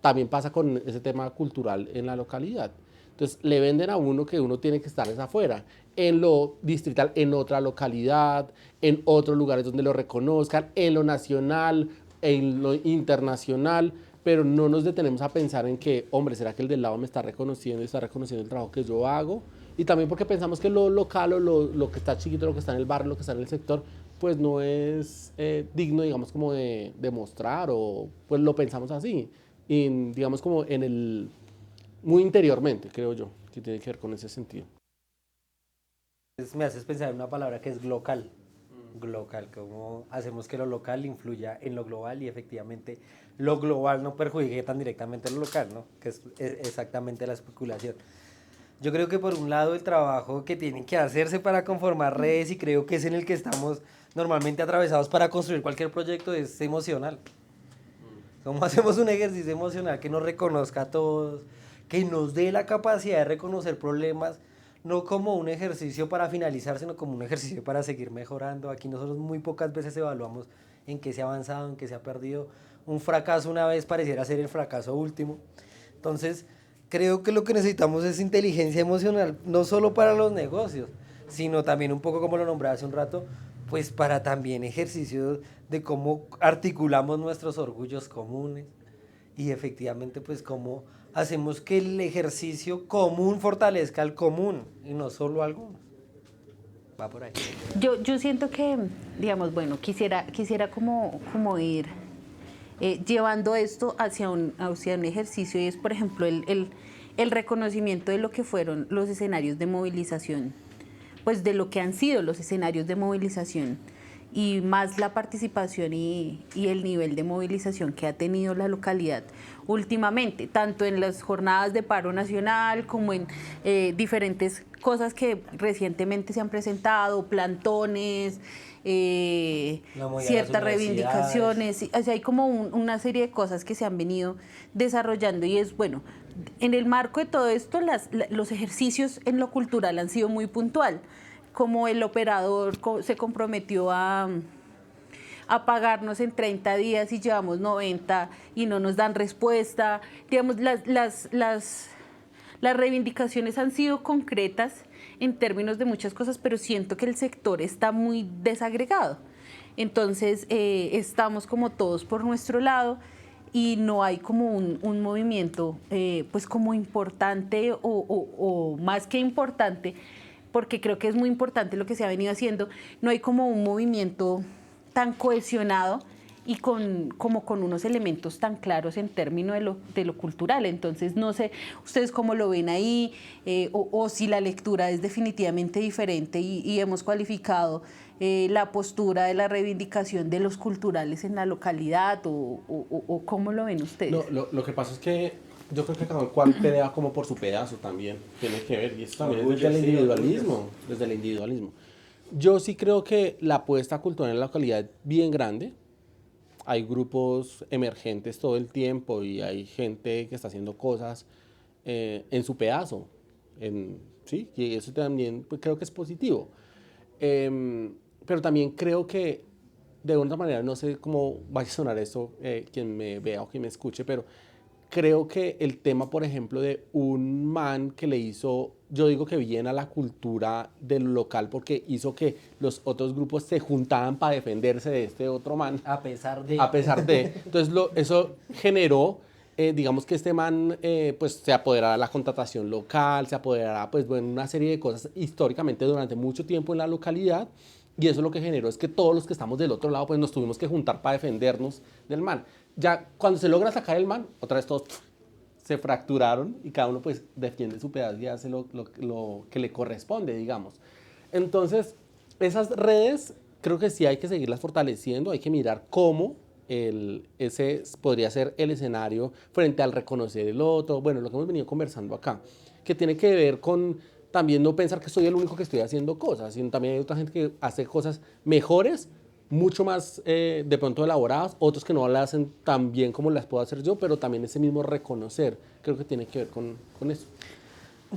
también pasa con ese tema cultural en la localidad. Entonces le venden a uno que uno tiene que estar afuera, en lo distrital, en otra localidad, en otros lugares donde lo reconozcan, en lo nacional, en lo internacional, pero no nos detenemos a pensar en que, hombre, ¿será que el del lado me está reconociendo y está reconociendo el trabajo que yo hago? Y también porque pensamos que lo local o lo que está chiquito, lo que está en el barrio, lo que está en el sector, pues no es digno, digamos, como de mostrar o pues lo pensamos así. Y digamos como muy interiormente, creo yo, que tiene que ver con ese sentido. Me haces pensar en una palabra que es glocal. Glocal, cómo hacemos que lo local influya en lo global y efectivamente lo global no perjudique tan directamente lo local, ¿no? Que es exactamente la especulación. Yo creo que por un lado el trabajo que tienen que hacerse para conformar redes, y creo que es en el que estamos normalmente atravesados para construir cualquier proyecto, es emocional. ¿Cómo hacemos un ejercicio emocional que nos reconozca a todos, que nos dé la capacidad de reconocer problemas, no como un ejercicio para finalizar, sino como un ejercicio para seguir mejorando? Aquí nosotros muy pocas veces evaluamos en qué se ha avanzado, en qué se ha perdido. Un fracaso una vez pareciera ser el fracaso último. Entonces, creo que lo que necesitamos es inteligencia emocional, no solo para los negocios, sino también un poco como lo nombré hace un rato, pues para también ejercicios de cómo articulamos nuestros orgullos comunes y efectivamente pues cómo hacemos que el ejercicio común fortalezca al común y no solo a algunos. Va por ahí. Yo siento que, digamos, bueno, quisiera como ir llevando esto hacia un ejercicio, y es, por ejemplo, el reconocimiento de lo que fueron los escenarios de movilización, pues de lo que han sido los escenarios de movilización, y más la participación y el nivel de movilización que ha tenido la localidad últimamente, tanto en las jornadas de paro nacional como en diferentes cosas que recientemente se han presentado, plantones, ciertas reivindicaciones, o sea, hay como una serie de cosas que se han venido desarrollando, y es bueno, en el marco de todo esto los ejercicios en lo cultural han sido muy puntual, como el operador se comprometió a pagarnos en 30 días y llevamos 90 y no nos dan respuesta. Digamos, las reivindicaciones han sido concretas en términos de muchas cosas, pero siento que el sector está muy desagregado. Entonces, estamos como todos por nuestro lado y no hay como un movimiento pues como importante o más que importante, porque creo que es muy importante lo que se ha venido haciendo, no hay como un movimiento tan cohesionado y como con unos elementos tan claros en términos de lo cultural. Entonces, no sé ustedes cómo lo ven ahí, o si la lectura es definitivamente diferente y hemos cualificado la postura de la reivindicación de los culturales en la localidad, o cómo lo ven ustedes. No, lo que pasa es que yo creo que cada cual pelea como por su pedazo también, tiene que ver, y eso también es desde el individualismo. Yo sí creo que la apuesta cultural en la localidad es bien grande. Hay grupos emergentes todo el tiempo y hay gente que está haciendo cosas en su pedazo. ¿Sí? Y eso también pues, creo que es positivo. Pero también creo que, de alguna manera, no sé cómo vaya a sonar esto, quien me vea o quien me escuche, pero creo que el tema, por ejemplo, de un man que le hizo, yo digo que bien a la cultura del local porque hizo que los otros grupos se juntaban para defenderse de este otro man. A pesar de. Entonces, eso generó, digamos que este man pues se apoderara de la contratación local, se apoderara pues bueno, una serie de cosas históricamente durante mucho tiempo en la localidad. Y eso lo que generó es que todos los que estamos del otro lado pues nos tuvimos que juntar para defendernos del man. Ya cuando se logra sacar el man, otra vez todos se fracturaron y cada uno pues defiende su pedazo y hace lo que le corresponde, digamos. Entonces, esas redes creo que sí hay que seguirlas fortaleciendo, hay que mirar cómo ese podría ser el escenario frente al reconocer el otro, bueno, lo que hemos venido conversando acá, que tiene que ver con también no pensar que soy el único que estoy haciendo cosas, sino también hay otra gente que hace cosas mejores, mucho más de pronto elaboradas, otros que no las hacen tan bien como las puedo hacer yo, pero también ese mismo reconocer, creo que tiene que ver con eso.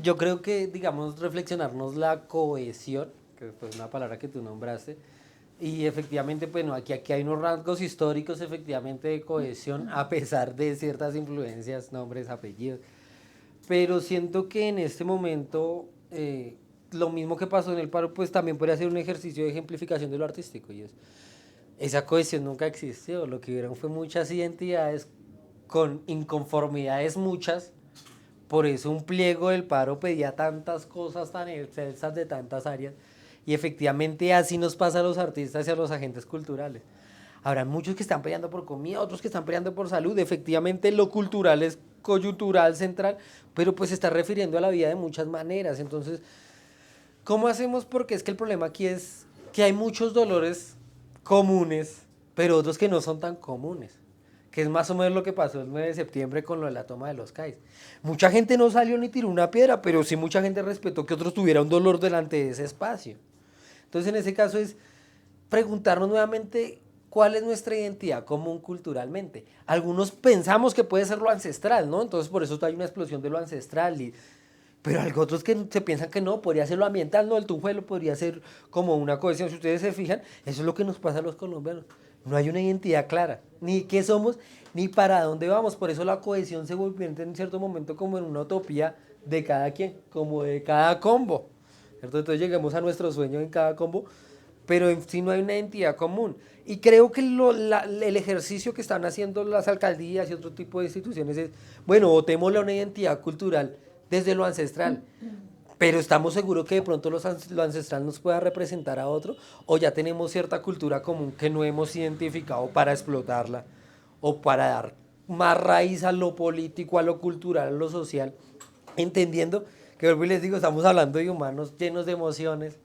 Yo creo que, digamos, reflexionarnos la cohesión, que fue una palabra que tú nombraste, y efectivamente, bueno, aquí hay unos rasgos históricos efectivamente de cohesión, a pesar de ciertas influencias, nombres, apellidos, pero siento que en este momento lo mismo que pasó en el paro, pues también podría ser un ejercicio de ejemplificación de lo artístico, y esa cohesión nunca existió, lo que hubieron fue muchas identidades con inconformidades muchas, por eso un pliego del paro pedía tantas cosas tan excelsas de tantas áreas, y efectivamente así nos pasa a los artistas y a los agentes culturales. Habrá muchos que están peleando por comida, otros que están peleando por salud, efectivamente lo cultural es coyuntural, central, pero pues se está refiriendo a la vida de muchas maneras. Entonces, ¿cómo hacemos? Porque es que el problema aquí es que hay muchos dolores comunes, pero otros que no son tan comunes, que es más o menos lo que pasó el 9 de septiembre con lo de la toma de los CAIs. Mucha gente no salió ni tiró una piedra, pero sí mucha gente respetó que otros tuvieran un dolor delante de ese espacio. Entonces, en ese caso es preguntarnos nuevamente ¿cuál es nuestra identidad común culturalmente? Algunos pensamos que puede ser lo ancestral, ¿no? Entonces por eso hay una explosión de lo ancestral, pero hay otros que se piensan que no, podría ser lo ambiental, no, el Tunjuelo podría ser como una cohesión. Si ustedes se fijan, eso es lo que nos pasa a los colombianos. No hay una identidad clara, ni qué somos, ni para dónde vamos. Por eso la cohesión se vuelve en cierto momento como en una utopía de cada quien, como de cada combo, ¿cierto? Entonces llegamos a nuestro sueño en cada combo, pero en sí no hay una identidad común. Y creo que el ejercicio que están haciendo las alcaldías y otro tipo de instituciones es, bueno, votémosle a una identidad cultural desde lo ancestral, pero estamos seguros que de pronto lo ancestral nos pueda representar a otro, o ya tenemos cierta cultura común que no hemos identificado para explotarla, o para dar más raíz a lo político, a lo cultural, a lo social, entendiendo que, vuelvo y les digo, estamos hablando de humanos llenos de emociones,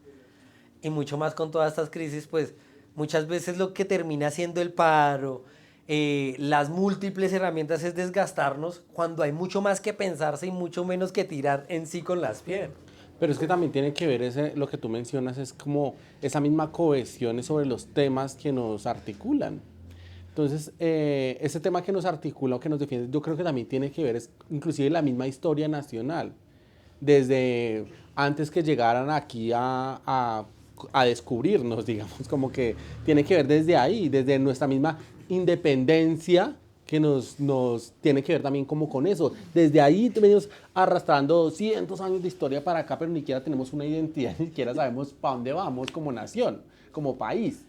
y mucho más con todas estas crisis, pues muchas veces lo que termina siendo el paro, las múltiples herramientas es desgastarnos cuando hay mucho más que pensarse y mucho menos que tirar en sí con las piernas. Pero es que también tiene que ver lo que tú mencionas, es como esa misma cohesión sobre los temas que nos articulan. Entonces, ese tema que nos articula o que nos defiende, yo creo que también tiene que ver, es inclusive la misma historia nacional. Desde antes que llegaran aquí a descubrirnos, digamos, como que tiene que ver desde ahí, desde nuestra misma independencia, que nos tiene que ver también como con eso. Desde ahí venimos arrastrando 200 años de historia para acá, pero ni siquiera tenemos una identidad, ni siquiera sabemos para dónde vamos como nación, como país.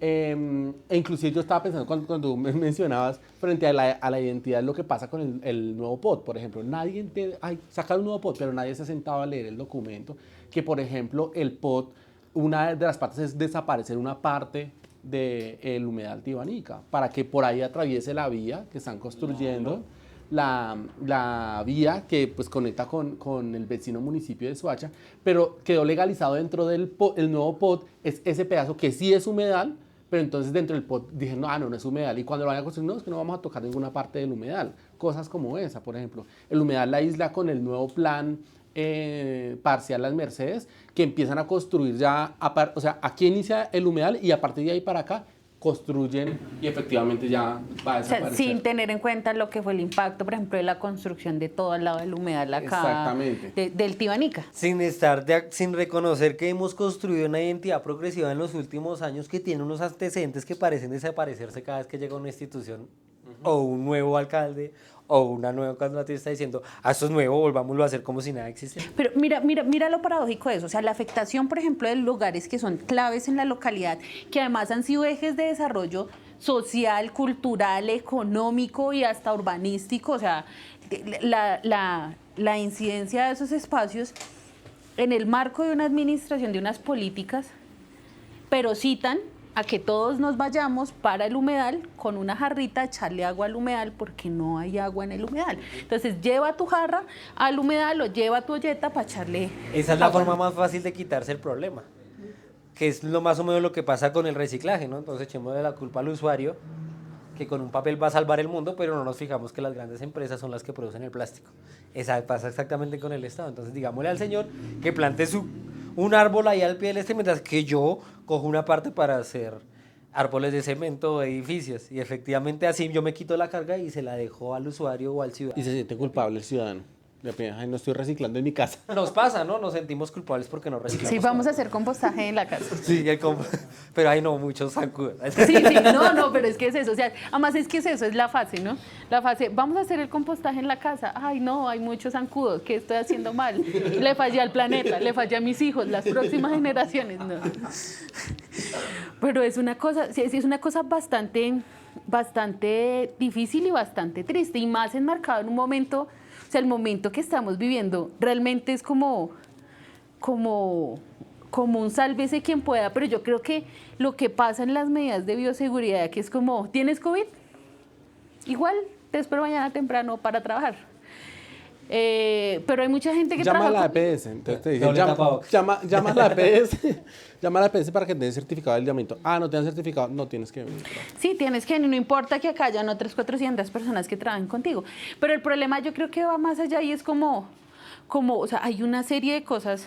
E inclusive yo estaba pensando cuando tú me mencionabas frente a la identidad, lo que pasa con el nuevo POT, por ejemplo. Nadie sacar un nuevo POT, pero nadie se ha sentado a leer el documento, que por ejemplo el POT, una de las partes es desaparecer una parte del humedal Tibanica, para que por ahí atraviese la vía que están construyendo, la vía que pues conecta con el vecino municipio de Soacha, pero quedó legalizado dentro del el nuevo POT, es ese pedazo que sí es humedal, pero entonces dentro del POT dijeron, no es humedal, y cuando lo vayan a construir, no, es que no vamos a tocar ninguna parte del humedal, cosas como esa, por ejemplo, el humedal La Isla con el nuevo plan parcial Las Mercedes, que empiezan a construir ya, o sea, aquí inicia el humedal y a partir de ahí para acá construyen y efectivamente ya va a desaparecer. O sea, sin tener en cuenta lo que fue el impacto, por ejemplo, de la construcción de todo el lado del humedal acá, exactamente, del Tibanica. Sin reconocer que hemos construido una identidad progresiva en los últimos años que tiene unos antecedentes que parecen desaparecerse cada vez que llega una institución o un nuevo alcalde o una nueva candidata está diciendo, esto es nuevo, volvámoslo a hacer como si nada existiera. Pero mira lo paradójico de eso, o sea, la afectación, por ejemplo, de lugares que son claves en la localidad, que además han sido ejes de desarrollo social, cultural, económico y hasta urbanístico, o sea, la incidencia de esos espacios en el marco de una administración, de unas políticas, pero citan a que todos nos vayamos para el humedal con una jarrita, echarle agua al humedal porque no hay agua en el humedal. Entonces lleva tu jarra al humedal o lleva tu olleta para echarle Esa es la agua. forma más fácil de quitarse el problema, que es lo más o menos lo que pasa con el reciclaje, ¿no? Entonces echémosle la culpa al usuario, que con un papel va a salvar el mundo, pero no nos fijamos que las grandes empresas son las que producen el plástico. Esa pasa exactamente con el Estado. Entonces digámosle al señor que plante un árbol ahí al pie del mientras que yo cojo una parte para hacer árboles de cemento o edificios. Y efectivamente así yo me quito la carga y se la dejo al usuario o al ciudadano. Y se siente culpable el ciudadano. Ay, no estoy reciclando en mi casa. Nos pasa, ¿no? Nos sentimos culpables porque no reciclamos. Sí, vamos a hacer compostaje en la casa. Sí, pero hay no, muchos zancudos. Sí, no, pero es que es eso, o sea, además es que es eso, es la fase, ¿no? La fase, vamos a hacer el compostaje en la casa, ay no, hay muchos zancudos, ¿qué estoy haciendo mal? Le fallé al planeta, le fallé a mis hijos, las próximas generaciones, no. Pero es una cosa, sí, es una cosa bastante difícil y bastante triste, y más enmarcado en un momento, o sea, el momento que estamos viviendo realmente es como un sálvese quien pueda, pero yo creo que lo que pasa en las medidas de bioseguridad, que es como, ¿tienes COVID? Igual te espero mañana temprano para trabajar. Pero hay mucha gente que llama trabaja... a la EPS, entonces te dicen, Doble tapabocas. llama a la EPS, llama a la EPS para que te den certificado de aislamiento. No te dan certificado, no tienes que venir. Sí, tienes que venir, no importa que acá hayan otras 400 personas que trabajen contigo. Pero el problema yo creo que va más allá y es como o sea, hay una serie de cosas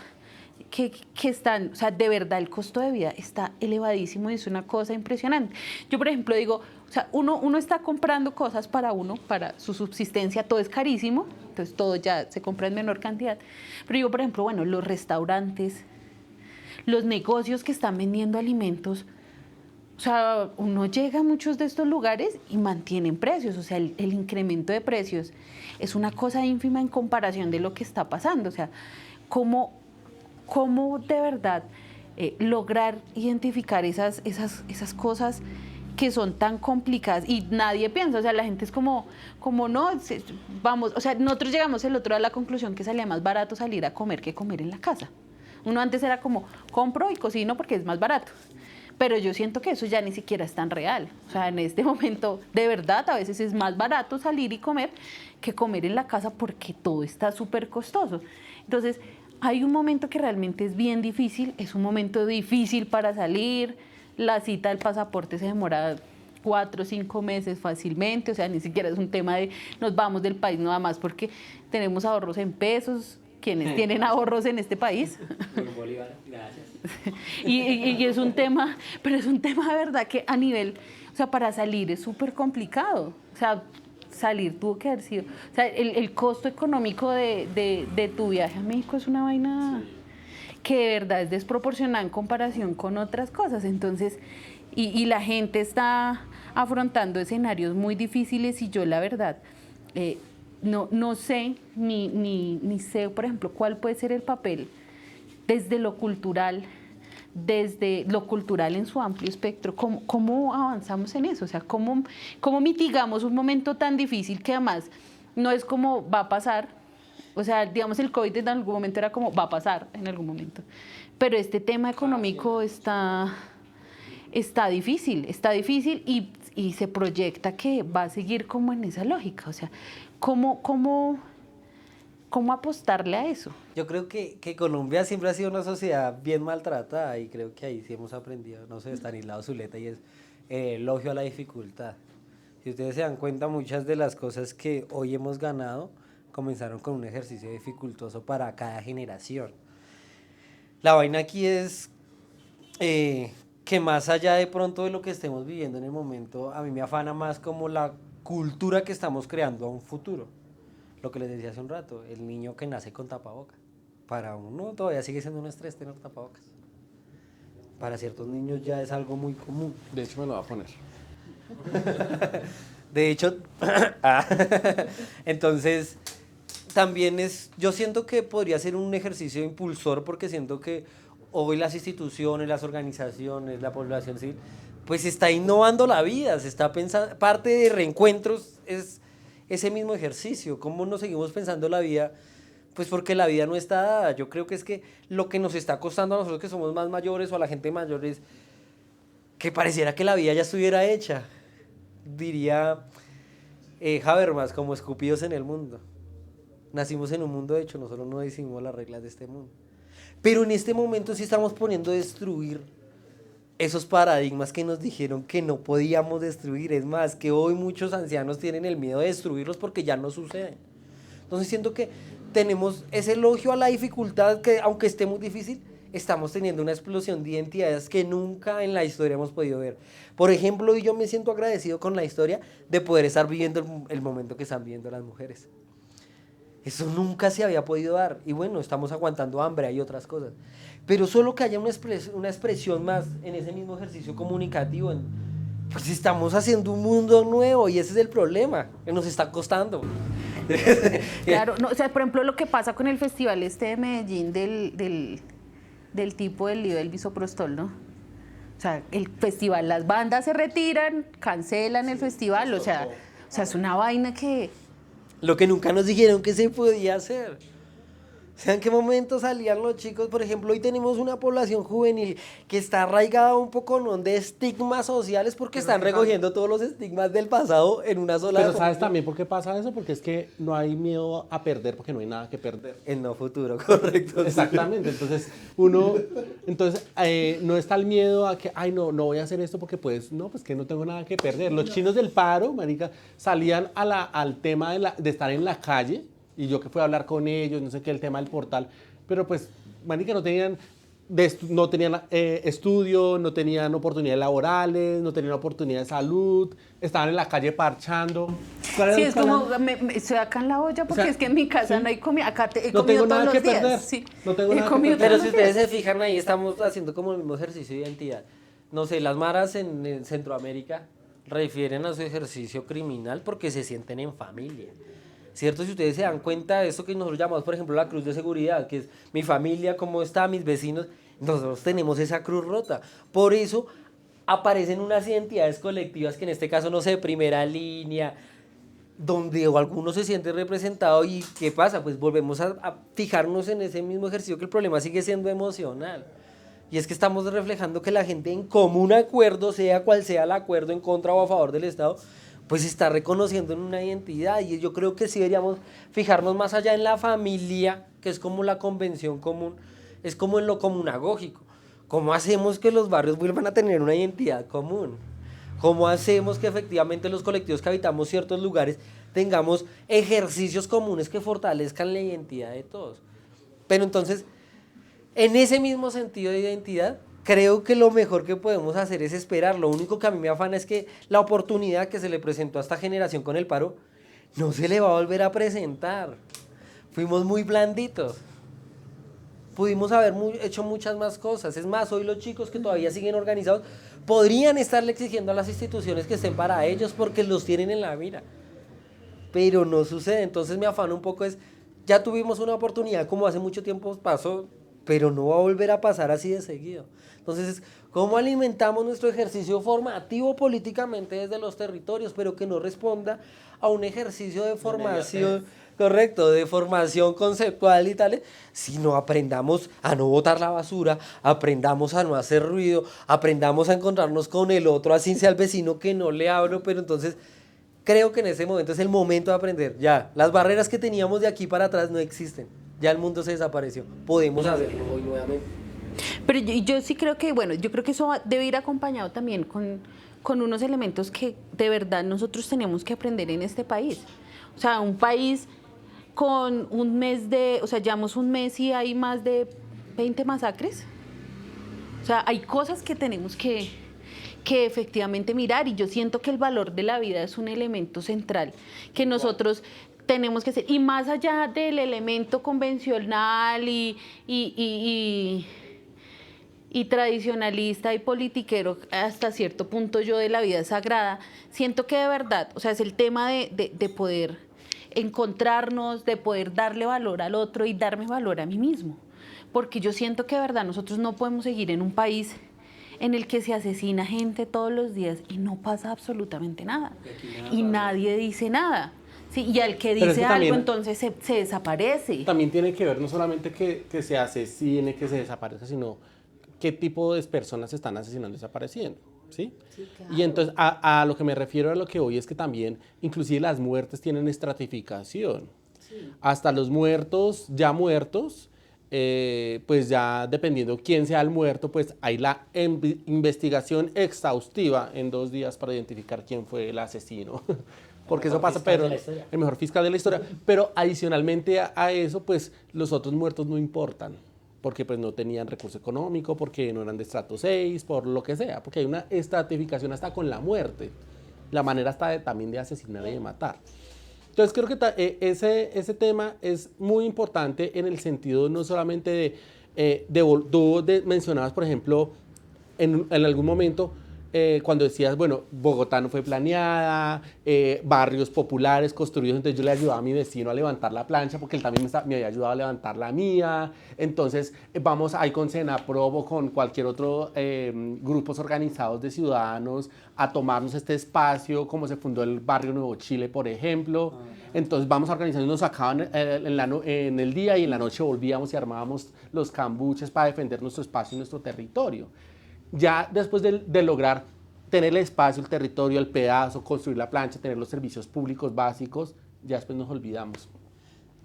que están, o sea, de verdad el costo de vida está elevadísimo y es una cosa impresionante. Yo, por ejemplo, digo, o sea, uno está comprando cosas para uno, para su subsistencia, todo es carísimo, entonces todo ya se compra en menor cantidad. Pero digo, por ejemplo, bueno, los restaurantes, los negocios que están vendiendo alimentos, o sea, uno llega a muchos de estos lugares y mantienen precios, o sea, el incremento de precios es una cosa ínfima en comparación de lo que está pasando, o sea, cómo de verdad lograr identificar esas cosas que son tan complicadas y nadie piensa, o sea, la gente es como no, vamos, o sea, nosotros llegamos el otro día a la conclusión que salía más barato salir a comer que comer en la casa. Uno antes era como, compro y cocino porque es más barato. Pero yo siento que eso ya ni siquiera es tan real. O sea, en este momento, de verdad, a veces es más barato salir y comer que comer en la casa porque todo está súper costoso. Entonces, hay un momento que realmente es bien difícil, es un momento difícil para salir, la cita del pasaporte se demora 4 o 5 meses fácilmente, o sea, ni siquiera es un tema de nos vamos del país nada más porque tenemos ahorros en pesos. ¿Quiénes tienen ahorros en este país? Con Bolívar, gracias. Y es un tema, pero es un tema de verdad que a nivel, o sea, para salir es súper complicado. O sea, salir tuvo que haber sido, o sea, el costo económico de tu viaje a México es una vaina que de verdad es desproporcionada en comparación con otras cosas. Entonces, y la gente está afrontando escenarios muy difíciles y yo la verdad... No sé, ni sé, por ejemplo, cuál puede ser el papel desde lo cultural en su amplio espectro, cómo avanzamos en eso, o sea, cómo mitigamos un momento tan difícil que además no es como va a pasar, o sea, digamos el COVID en algún momento era como va a pasar en algún momento, pero este tema económico está difícil y se proyecta que va a seguir como en esa lógica, o sea, ¿cómo apostarle a eso? Yo creo que Colombia siempre ha sido una sociedad bien maltratada y creo que ahí sí hemos aprendido, no sé, Estanislao Zuleta, y es elogio a la dificultad. Si ustedes se dan cuenta, muchas de las cosas que hoy hemos ganado comenzaron con un ejercicio dificultoso para cada generación. La vaina aquí es que más allá de pronto de lo que estemos viviendo en el momento, a mí me afana más como la cultura que estamos creando a un futuro. Lo que les decía hace un rato, el niño que nace con tapabocas. Para uno todavía sigue siendo un estrés tener tapabocas. Para ciertos niños ya es algo muy común. De hecho, me lo voy a poner. De hecho, entonces, también yo siento que podría ser un ejercicio impulsor porque siento que hoy las instituciones, las organizaciones, la población civil, pues está innovando la vida, se está pensando, parte de reencuentros es ese mismo ejercicio, cómo nos seguimos pensando la vida, pues porque la vida no está dada. Yo creo que es que lo que nos está costando a nosotros que somos más mayores o a la gente mayor es que pareciera que la vida ya estuviera hecha, diría Habermas, como escupidos en el mundo. Nacimos en un mundo hecho, nosotros no decidimos las reglas de este mundo. Pero en este momento sí estamos poniendo a destruir esos paradigmas que nos dijeron que no podíamos destruir. Es más, que hoy muchos ancianos tienen el miedo de destruirlos porque ya no suceden. Entonces siento que tenemos ese elogio a la dificultad que, aunque esté muy difícil, estamos teniendo una explosión de identidades que nunca en la historia hemos podido ver. Por ejemplo, yo me siento agradecido con la historia de poder estar viviendo el momento que están viviendo las mujeres. Eso nunca se había podido dar. Y bueno, estamos aguantando hambre, hay otras cosas. Pero solo que haya una expresión más en ese mismo ejercicio comunicativo, pues estamos haciendo un mundo nuevo y ese es el problema, que nos está costando. Claro, no, o sea, por ejemplo, lo que pasa con el festival de Medellín del tipo del lío del bisoprostol, ¿no? O sea, el festival, las bandas se retiran, cancelan el festival, o sea, es una vaina que... Lo que nunca nos dijeron que se podía hacer. O sea, ¿en qué momento salían los chicos? Por ejemplo, hoy tenemos una población juvenil que está arraigada un poco, ¿no?, de estigmas sociales porque están recogiendo todos los estigmas del pasado en una sola... Pero ¿sabes también por qué pasa eso? Porque es que no hay miedo a perder porque no hay nada que perder. El no futuro, correcto. Exactamente, entonces no está el miedo a que, ay, no voy a hacer esto porque pues que no tengo nada que perder. Los chinos del paro, marica, salían al tema de estar en la calle Y yo que fui a hablar con ellos, no sé qué, el tema del portal, pero pues, marica, no tenían estudio, no tenían oportunidades laborales, no tenían oportunidad de salud, estaban en la calle parchando. Sí, es como, estoy acá en la olla porque O sea, es que en mi casa sí. no hay comida, acá he No comido tengo todos nada los que días. perder. Sí. No tengo He nada que comido perder. Pero todos si los ustedes días. se fijan ahí, estamos haciendo como el mismo ejercicio de identidad. No sé, las maras en Centroamérica refieren a su ejercicio criminal porque se sienten en familia. ¿Cierto? Si ustedes se dan cuenta de eso que nosotros llamamos, por ejemplo, la cruz de seguridad, que es mi familia, cómo está, mis vecinos, nosotros tenemos esa cruz rota. Por eso aparecen unas identidades colectivas que en este caso, no sé, primera línea, donde alguno se siente representado y ¿qué pasa? Pues volvemos a fijarnos en ese mismo ejercicio que el problema sigue siendo emocional. Y es que estamos reflejando que la gente en común acuerdo, sea cual sea el acuerdo en contra o a favor del Estado, pues está reconociendo en una identidad. Y yo creo que sí deberíamos fijarnos más allá en la familia, que es como la convención común, es como en lo comunagógico. ¿Cómo hacemos que los barrios vuelvan a tener una identidad común? ¿Cómo hacemos que efectivamente los colectivos que habitamos ciertos lugares tengamos ejercicios comunes que fortalezcan la identidad de todos? Pero entonces, en ese mismo sentido de identidad, creo que lo mejor que podemos hacer es esperar. Lo único que a mí me afana es que la oportunidad que se le presentó a esta generación con el paro no se le va a volver a presentar. Fuimos muy blanditos. Pudimos haber hecho muchas más cosas. Es más, hoy los chicos que todavía siguen organizados podrían estarle exigiendo a las instituciones que estén para ellos porque los tienen en la mira. Pero no sucede. Entonces me afana un poco ya tuvimos una oportunidad como hace mucho tiempo pasó, pero no va a volver a pasar así de seguido. Entonces, ¿cómo alimentamos nuestro ejercicio formativo políticamente desde los territorios, pero que no responda a un ejercicio de formación, correcto, de formación conceptual y tales, sino aprendamos a no botar la basura, aprendamos a no hacer ruido, aprendamos a encontrarnos con el otro, así sea el vecino que no le hablo, pero entonces creo que en ese momento es el momento de aprender. Ya, las barreras que teníamos de aquí para atrás no existen. Ya el mundo se desapareció. Podemos hacerlo hoy nuevamente. Pero yo sí creo que, bueno, yo creo que eso debe ir acompañado también con unos elementos que de verdad nosotros tenemos que aprender en este país. O sea, un país con un mes o sea, llevamos un mes y hay más de 20 masacres. O sea, hay cosas que tenemos que efectivamente mirar, y yo siento que el valor de la vida es un elemento central que nosotros tenemos que hacer, y más allá del elemento convencional y tradicionalista y politiquero, hasta cierto punto yo de la vida sagrada, siento que de verdad, o sea, es el tema de poder encontrarnos, de poder darle valor al otro y darme valor a mí mismo, porque yo siento que de verdad nosotros no podemos seguir en un país en el que se asesina gente todos los días y no pasa absolutamente nada, y nadie dice nada. Sí, y al que dice algo, entonces se desaparece. También tiene que ver no solamente que se asesine, que se desaparezca, sino qué tipo de personas se están asesinando y desapareciendo, ¿sí? Sí, claro. Y entonces a lo que me refiero a lo que hoy es que también, inclusive las muertes tienen estratificación. Sí. Hasta los muertos, ya muertos, pues ya dependiendo quién sea el muerto, pues hay la investigación exhaustiva en 2 días para identificar quién fue el asesino. Porque eso pasa, pero el mejor fiscal de la historia. Pero adicionalmente a eso, pues los otros muertos no importan, porque pues no tenían recurso económico, porque no eran de estrato 6, por lo que sea, porque hay una estratificación hasta con la muerte, la manera hasta también de asesinar y de matar. Entonces creo que ese tema es muy importante en el sentido no solamente tú mencionabas, por ejemplo, en algún momento, cuando decías, bueno, Bogotá no fue planeada, barrios populares construidos, entonces yo le ayudaba a mi vecino a levantar la plancha porque él también me había ayudado a levantar la mía, entonces vamos ahí con Senaprob o con cualquier otro grupos organizados de ciudadanos a tomarnos este espacio, como se fundó el barrio Nuevo Chile, por ejemplo, entonces vamos a organizarnos, nos sacaban en el día y en la noche volvíamos y armábamos los cambuches para defender nuestro espacio y nuestro territorio. Ya después de lograr tener el espacio, el territorio, el pedazo, construir la plancha, tener los servicios públicos básicos, ya después nos olvidamos.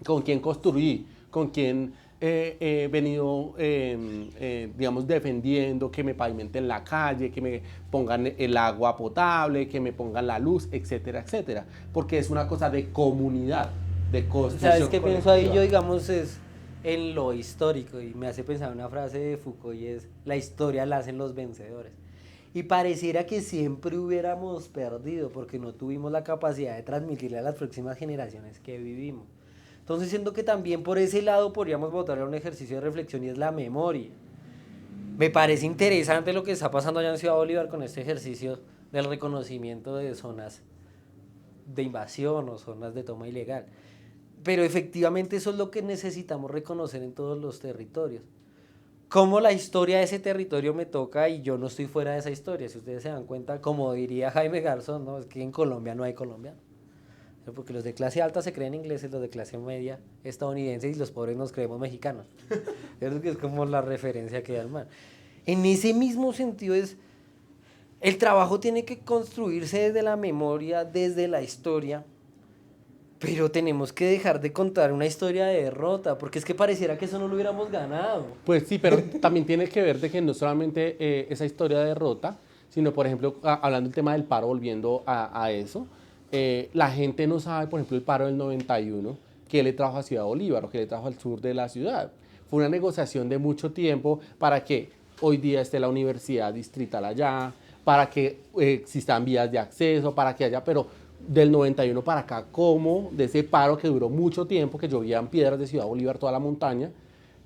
¿Con quién construí? ¿Con quién he venido, digamos, defendiendo que me pavimenten la calle, que me pongan el agua potable, que me pongan la luz, etcétera, etcétera? Porque es una cosa de comunidad. de costos. ¿Sabes qué pienso ahí yo, digamos, es en lo histórico? Y me hace pensar una frase de Foucault y es, la historia la hacen los vencedores. Y pareciera que siempre hubiéramos perdido porque no tuvimos la capacidad de transmitirle a las próximas generaciones que vivimos. Entonces siento que también por ese lado podríamos votar a un ejercicio de reflexión y es la memoria. Me parece interesante lo que está pasando allá en Ciudad Bolívar con este ejercicio del reconocimiento de zonas de invasión o zonas de toma ilegal. Pero efectivamente eso es lo que necesitamos reconocer en todos los territorios. Cómo la historia de ese territorio me toca y yo no estoy fuera de esa historia. Si ustedes se dan cuenta, como diría Jaime Garzón, ¿no? Es que en Colombia no hay colombianos. Porque los de clase alta se creen ingleses, los de clase media estadounidenses y los pobres nos creemos mexicanos. Eso que es como la referencia que da el man. En ese mismo sentido es, el trabajo tiene que construirse desde la memoria, desde la historia, pero tenemos que dejar de contar una historia de derrota, porque es que pareciera que eso no lo hubiéramos ganado. Pues sí, pero también tiene que ver de que no solamente esa historia de derrota, sino, por ejemplo, hablando del tema del paro, volviendo a eso, la gente no sabe, por ejemplo, el paro del 91, qué le trajo a Ciudad Bolívar o qué le trajo al sur de la ciudad. Fue una negociación de mucho tiempo para que hoy día esté la universidad distrital allá, para que existan vías de acceso, para que haya, pero del 91 para acá, como de ese paro que duró mucho tiempo, que llovían piedras de Ciudad Bolívar toda la montaña,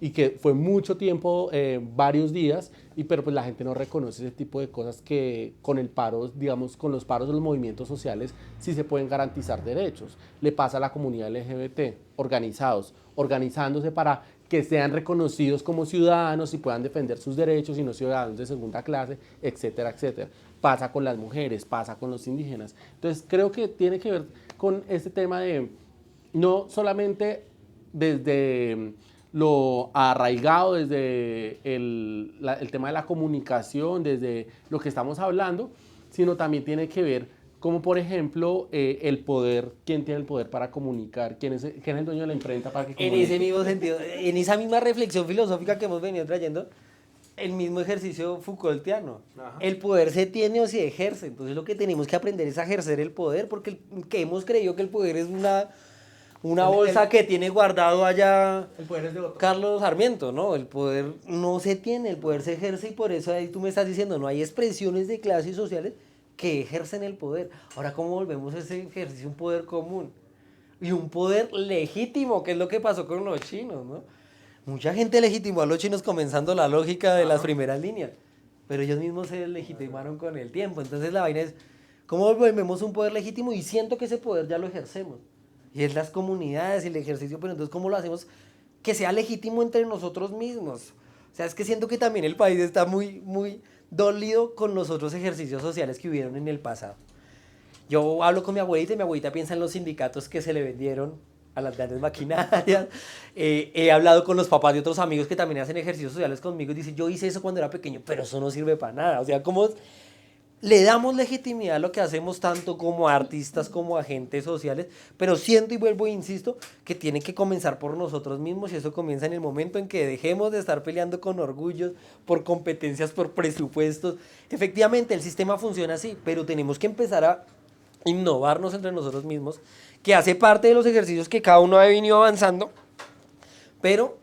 y que fue mucho tiempo, varios días, pero pues la gente no reconoce ese tipo de cosas que con el paro, digamos, con los paros de los movimientos sociales sí se pueden garantizar derechos. Le pasa a la comunidad LGBT, organizándose para que sean reconocidos como ciudadanos y puedan defender sus derechos y no ciudadanos de segunda clase, etcétera, etcétera. Pasa con las mujeres, pasa con los indígenas. Entonces creo que tiene que ver con este tema de no solamente desde lo arraigado, desde el tema de la comunicación, desde lo que estamos hablando, sino también tiene que ver como, por ejemplo, el poder, quién tiene el poder para comunicar, quién es el dueño de la imprenta para que comunique. En ese mismo sentido, en esa misma reflexión filosófica que hemos venido trayendo, el mismo ejercicio Foucaultiano. Ajá. El poder se tiene o se ejerce, entonces lo que tenemos que aprender es a ejercer el poder, porque que hemos creído que el poder es una bolsa que tiene guardado allá el poder es de otro. Carlos Sarmiento, ¿no? El poder no se tiene, el poder se ejerce y por eso ahí tú me estás diciendo, no hay expresiones de clases sociales que ejercen el poder. Ahora, ¿cómo volvemos a ese ejercicio un poder común? Y un poder legítimo, que es lo que pasó con los chinos, ¿no? Mucha gente legitimó a los chinos comenzando la lógica de las primeras líneas, pero ellos mismos se legitimaron con el tiempo. Entonces la vaina es, ¿cómo volvemos un poder legítimo? Y siento que ese poder ya lo ejercemos. Y es las comunidades y el ejercicio, pero entonces ¿cómo lo hacemos que sea legítimo entre nosotros mismos? O sea, es que siento que también el país está muy, muy dolido con los otros ejercicios sociales que hubieron en el pasado. Yo hablo con mi abuelita y mi abuelita piensa en los sindicatos que se le vendieron a las grandes maquinarias. He hablado con los papás de otros amigos que también hacen ejercicios sociales conmigo y dicen, yo hice eso cuando era pequeño, pero eso no sirve para nada. O sea, ¿cómo le damos legitimidad a lo que hacemos tanto como artistas, como agentes sociales? Pero siento y vuelvo e insisto que tiene que comenzar por nosotros mismos y eso comienza en el momento en que dejemos de estar peleando con orgullos, por competencias, por presupuestos. Efectivamente, el sistema funciona así, pero tenemos que empezar a innovarnos entre nosotros mismos, que hace parte de los ejercicios que cada uno ha venido avanzando, pero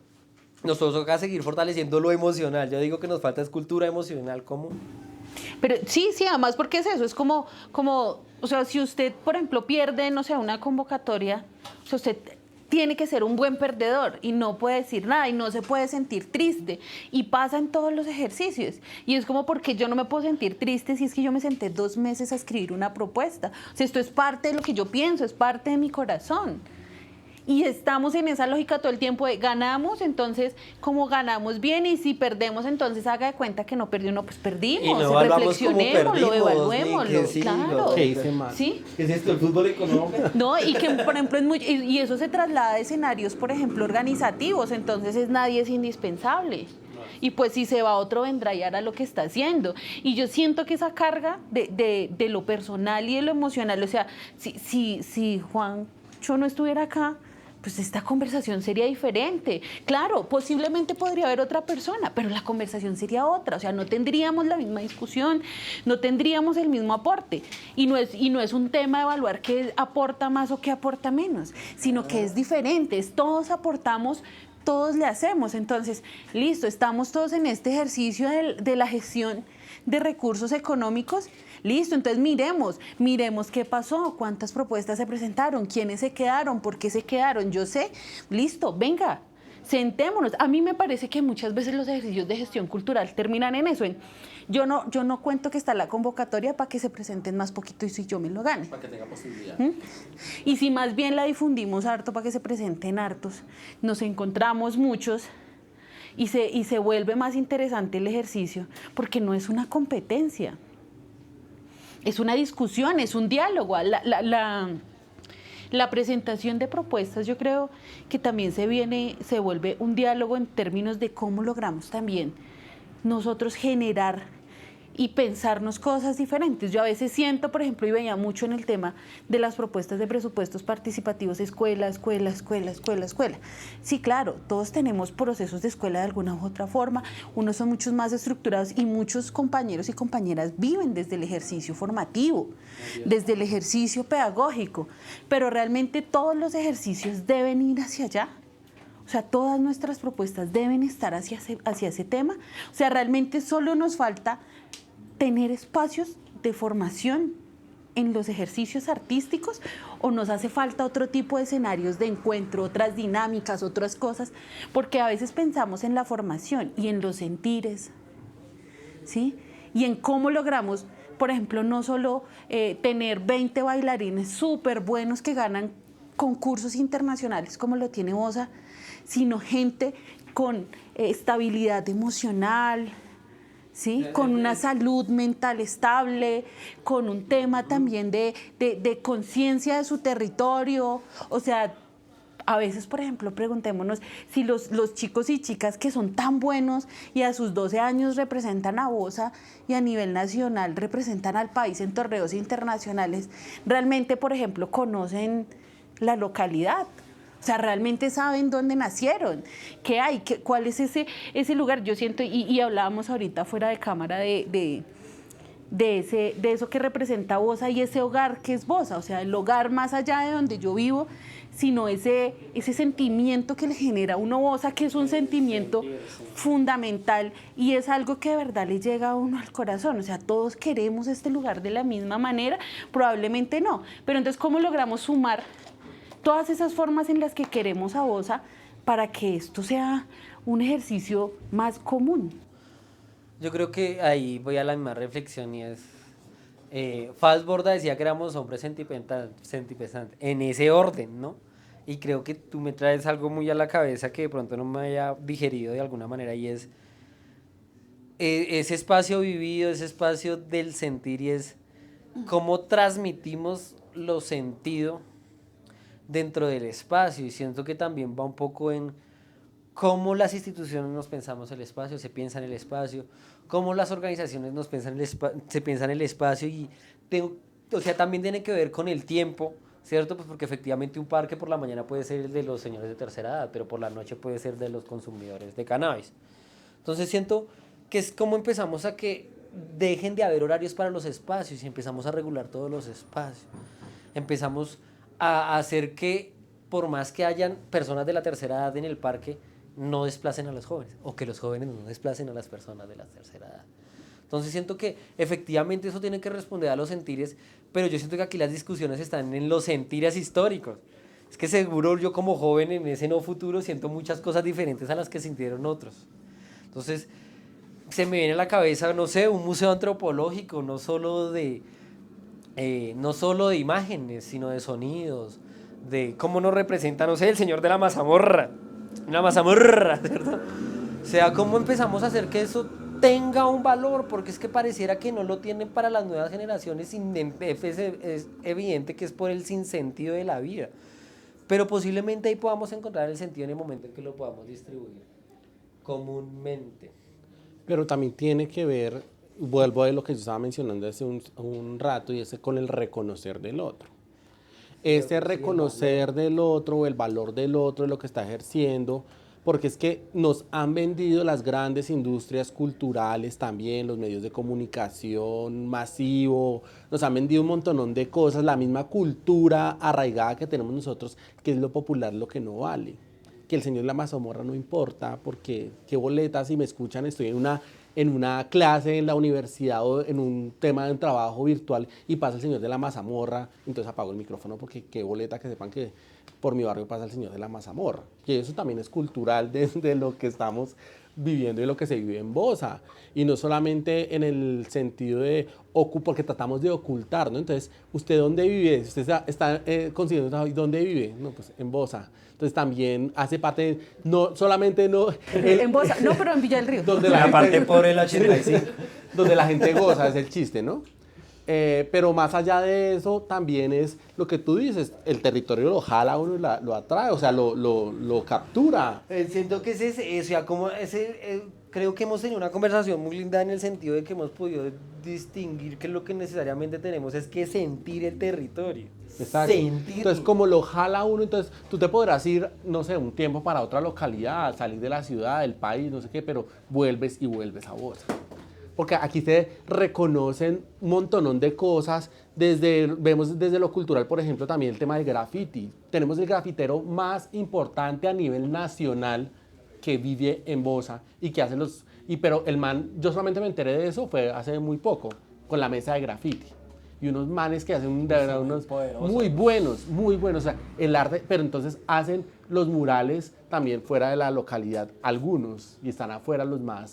nosotros toca seguir fortaleciendo lo emocional. Yo digo que nos falta es cultura emocional común. Pero sí, además porque es eso, es como, o sea, si usted, por ejemplo, pierde, no sé, una convocatoria, o sea, usted tiene que ser un buen perdedor y no puede decir nada y no se puede sentir triste. Y pasa en todos los ejercicios. Y es como, porque yo no me puedo sentir triste si es que yo me senté 2 meses a escribir una propuesta. O sea, esto es parte de lo que yo pienso, es parte de mi corazón. Y estamos en esa lógica todo el tiempo de ganamos, entonces como ganamos bien, y si perdemos, entonces haga de cuenta que no perdió, no, pues perdimos, y no reflexionémoslo, evaluémoslo, sí, claro. ¿Qué hice mal? ¿Sí? ¿Qué es esto, el fútbol económico? No, y que por ejemplo y eso se traslada a escenarios, por ejemplo, organizativos, entonces nadie es indispensable. Y pues si se va otro vendrá y hará lo que está haciendo. Y yo siento que esa carga de lo personal y de lo emocional, o sea, si Juancho no estuviera acá, pues esta conversación sería diferente. Claro, posiblemente podría haber otra persona, pero la conversación sería otra. O sea, no tendríamos la misma discusión, no tendríamos el mismo aporte. Y no es un tema de evaluar qué aporta más o qué aporta menos, sino que es diferente. Todos aportamos, todos le hacemos. Entonces, listo, estamos todos en este ejercicio de la gestión de recursos económicos. Listo, entonces miremos qué pasó, cuántas propuestas se presentaron, quiénes se quedaron, por qué se quedaron. Yo sé, listo, venga, sentémonos. A mí me parece que muchas veces los ejercicios de gestión cultural terminan en eso, yo no cuento que está la convocatoria para que se presenten más poquito y si yo me lo gane. Para que tenga posibilidad. Y si más bien la difundimos harto para que se presenten hartos, nos encontramos muchos y se vuelve más interesante el ejercicio, porque no es una competencia, es una discusión, es un diálogo. La presentación de propuestas, yo creo que también se vuelve un diálogo en términos de cómo logramos también nosotros generar y pensarnos cosas diferentes. Yo a veces siento, por ejemplo, y veía mucho en el tema de las propuestas de presupuestos participativos, escuela. Sí, claro, todos tenemos procesos de escuela de alguna u otra forma, unos son muchos más estructurados y muchos compañeros y compañeras viven desde el ejercicio formativo, desde el ejercicio pedagógico, pero realmente todos los ejercicios deben ir hacia allá. O sea, todas nuestras propuestas deben estar hacia ese tema. O sea, realmente solo nos falta tener espacios de formación en los ejercicios artísticos, o nos hace falta otro tipo de escenarios de encuentro, otras dinámicas, otras cosas, porque a veces pensamos en la formación y en los sentires, ¿sí? Y en cómo logramos, por ejemplo, no solo tener 20 bailarines súper buenos que ganan concursos internacionales como lo tiene Bosa, sino gente con estabilidad emocional, ¿sí? Con una salud mental estable, con un tema también de conciencia de su territorio. O sea, a veces, por ejemplo, preguntémonos si los chicos y chicas que son tan buenos y a sus 12 años representan a Bosa y a nivel nacional representan al país en torneos internacionales, realmente, por ejemplo, conocen la localidad. O sea, realmente saben dónde nacieron, qué hay, cuál es ese lugar. Yo siento, y hablábamos ahorita fuera de cámara de eso que representa Bosa y ese hogar que es Bosa. O sea, el hogar más allá de donde yo vivo, sino ese sentimiento que le genera a uno Bosa, que es un sentimiento fundamental y es algo que de verdad le llega a uno al corazón. O sea, todos queremos este lugar de la misma manera, probablemente no. Pero entonces, ¿cómo logramos sumar todas esas formas en las que queremos a Bosa para que esto sea un ejercicio más común? Yo creo que ahí voy a la misma reflexión y es, Fals Borda decía que éramos hombres sentipensantes, en ese orden, ¿no? Y creo que tú me traes algo muy a la cabeza que de pronto no me haya digerido de alguna manera, y es ese espacio vivido, ese espacio del sentir, y es cómo transmitimos lo sentido dentro del espacio. Y siento que también va un poco en cómo las instituciones nos pensamos el espacio, se piensa en el espacio, cómo las organizaciones nos piensan se piensan el espacio, y o sea, también tiene que ver con el tiempo, ¿cierto? Pues porque efectivamente un parque por la mañana puede ser el de los señores de tercera edad, pero por la noche puede ser de los consumidores de cannabis. Entonces siento que es como empezamos a que dejen de haber horarios para los espacios y empezamos a regular todos los espacios. Empezamos a hacer que, por más que hayan personas de la tercera edad en el parque, no desplacen a los jóvenes, o que los jóvenes no desplacen a las personas de la tercera edad. Entonces siento que efectivamente eso tiene que responder a los sentires, pero yo siento que aquí las discusiones están en los sentires históricos. Es que seguro yo como joven en ese no futuro siento muchas cosas diferentes a las que sintieron otros. Entonces se me viene a la cabeza, no sé, un museo antropológico, no solo de imágenes, sino de sonidos, de cómo nos representa, no sé, el señor de la mazamorra, una mazamorra, ¿cierto? O sea, cómo empezamos a hacer que eso tenga un valor, porque es que pareciera que no lo tienen para las nuevas generaciones, es evidente que es por el sinsentido de la vida, pero posiblemente ahí podamos encontrar el sentido en el momento en que lo podamos distribuir comúnmente. Pero también tiene que ver, vuelvo a lo que yo estaba mencionando hace un rato, y es con el reconocer del otro. ese reconocer del otro, el valor del otro, de lo que está ejerciendo, porque es que nos han vendido las grandes industrias culturales también, los medios de comunicación masivo, nos han vendido un montonón de cosas, la misma cultura arraigada que tenemos nosotros, que es lo popular, lo que no vale. Que el señor de la mazamorra no importa, porque qué boletas, si me escuchan, estoy en una clase en la universidad o en un tema de un trabajo virtual y pasa el señor de la mazamorra, entonces apago el micrófono porque qué boleta que sepan que por mi barrio pasa el señor de la mazamorra. Y eso también es cultural de lo que estamos viviendo y lo que se vive en Bosa. Y no solamente en el sentido de porque tratamos de ocultar, ¿no? Entonces, ¿usted dónde vive? Usted está consiguiendo dónde vive, no, pues en Bosa. Entonces también hace parte, no solamente no... En Bosa, no, pero en Villa del Río. Donde La parte pobre del 85. donde la gente goza, es el chiste, ¿no? Pero más allá de eso, también es lo que tú dices, el territorio lo jala a uno y lo atrae, o sea, lo captura. Siento que creo que hemos tenido una conversación muy linda en el sentido de que hemos podido distinguir que lo que necesariamente tenemos es que sentir el territorio. Exacto. Sentirlo. Entonces, como lo jala uno, entonces tú te podrás ir, no sé, un tiempo para otra localidad, salir de la ciudad, del país, no sé qué, pero vuelves y vuelves a Bosa. Porque aquí se reconocen un montonón de cosas, vemos desde lo cultural, por ejemplo, también el tema del graffiti. Tenemos el grafitero más importante a nivel nacional que vive en Bosa y que hace pero el man, yo solamente me enteré de eso, fue hace muy poco, con la mesa de graffiti. Y unos manes que hacen de verdad unos muy buenos, o sea, el arte, pero entonces hacen los murales también fuera de la localidad, algunos, y están afuera los más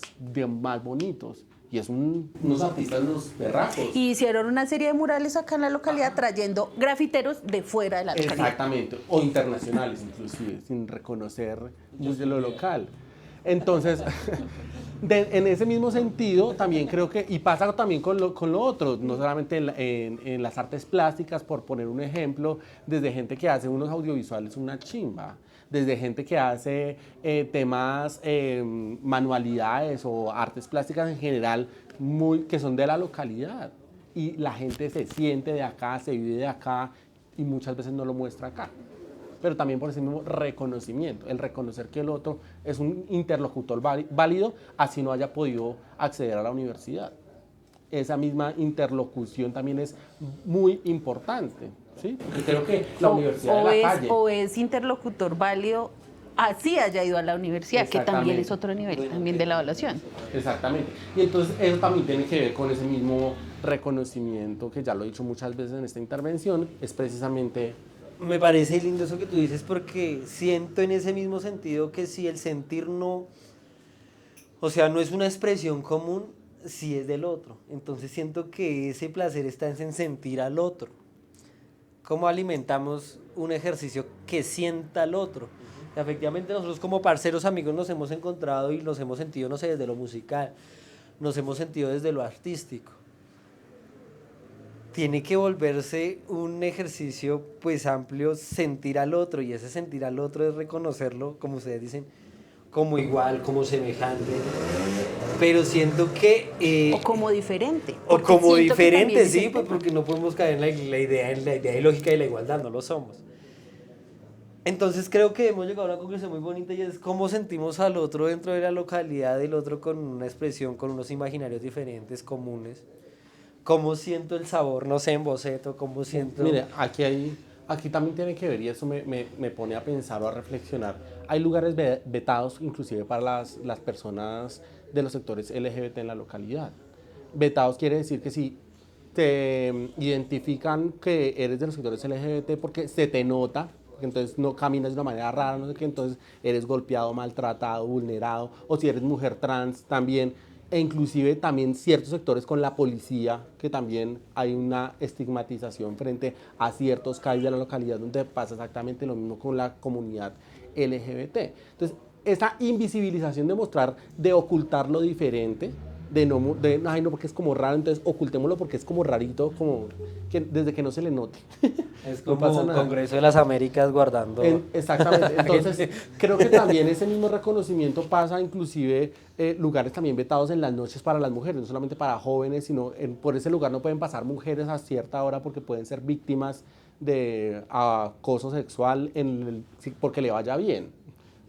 bonitos. Y es unos artistas, unos berracos. Y hicieron una serie de murales acá en la localidad trayendo grafiteros de fuera de la localidad. Exactamente, o internacionales inclusive, sin reconocer desde lo local. Entonces, en ese mismo sentido, también creo que, y pasa también con lo otro, no solamente en las artes plásticas, por poner un ejemplo, desde gente que hace unos audiovisuales una chimba, desde gente que hace temas, manualidades o artes plásticas en general, que son de la localidad. Y la gente se siente de acá, se vive de acá y muchas veces no lo muestra acá. Pero también por ese mismo reconocimiento, el reconocer que el otro es un interlocutor válido, así no haya podido acceder a la universidad. Esa misma interlocución también es muy importante, ¿sí? Porque creo que la universidad de la calle... O es interlocutor válido, así haya ido a la universidad, que también es otro nivel también de la evaluación. Exactamente. Y entonces eso también tiene que ver con ese mismo reconocimiento, que ya lo he dicho muchas veces en esta intervención, es precisamente... Me parece lindo eso que tú dices porque siento en ese mismo sentido que si el sentir no, o sea, no es una expresión común, sí es del otro. Entonces siento que ese placer está en sentir al otro. ¿Cómo alimentamos un ejercicio que sienta al otro? Efectivamente nosotros como parceros amigos nos hemos encontrado y nos hemos sentido, no sé, desde lo musical, nos hemos sentido desde lo artístico. Tiene que volverse un ejercicio pues amplio sentir al otro, y ese sentir al otro es reconocerlo, como ustedes dicen, como igual, como semejante, pero siento que... o como diferente. O como diferente, sí, pues porque no podemos caer en la idea lógica de la igualdad, no lo somos. Entonces creo que hemos llegado a una conclusión muy bonita y es cómo sentimos al otro dentro de la localidad, del otro con una expresión, con unos imaginarios diferentes, comunes. Cómo siento el sabor, no sé, en boceto, cómo siento... Mire, aquí también tiene que ver, y eso me pone a pensar o a reflexionar. Hay lugares vetados inclusive para las personas de los sectores LGBT en la localidad. Vetados quiere decir que si te identifican que eres de los sectores LGBT porque se te nota, porque entonces no caminas de una manera rara, no sé qué, entonces eres golpeado, maltratado, vulnerado, o si eres mujer trans también, e inclusive también ciertos sectores con la policía, que también hay una estigmatización frente a ciertos calles de la localidad donde pasa exactamente lo mismo con la comunidad LGBT. Entonces, esa invisibilización de ocultar lo diferente, ay no, porque es como raro, entonces ocultémoslo porque es como rarito, como que desde que no se le note. Es como un Congreso de las Américas guardando... Exactamente, entonces creo que también ese mismo reconocimiento pasa inclusive lugares también vetados en las noches para las mujeres, no solamente para jóvenes, sino por ese lugar no pueden pasar mujeres a cierta hora porque pueden ser víctimas de acoso sexual porque le vaya bien,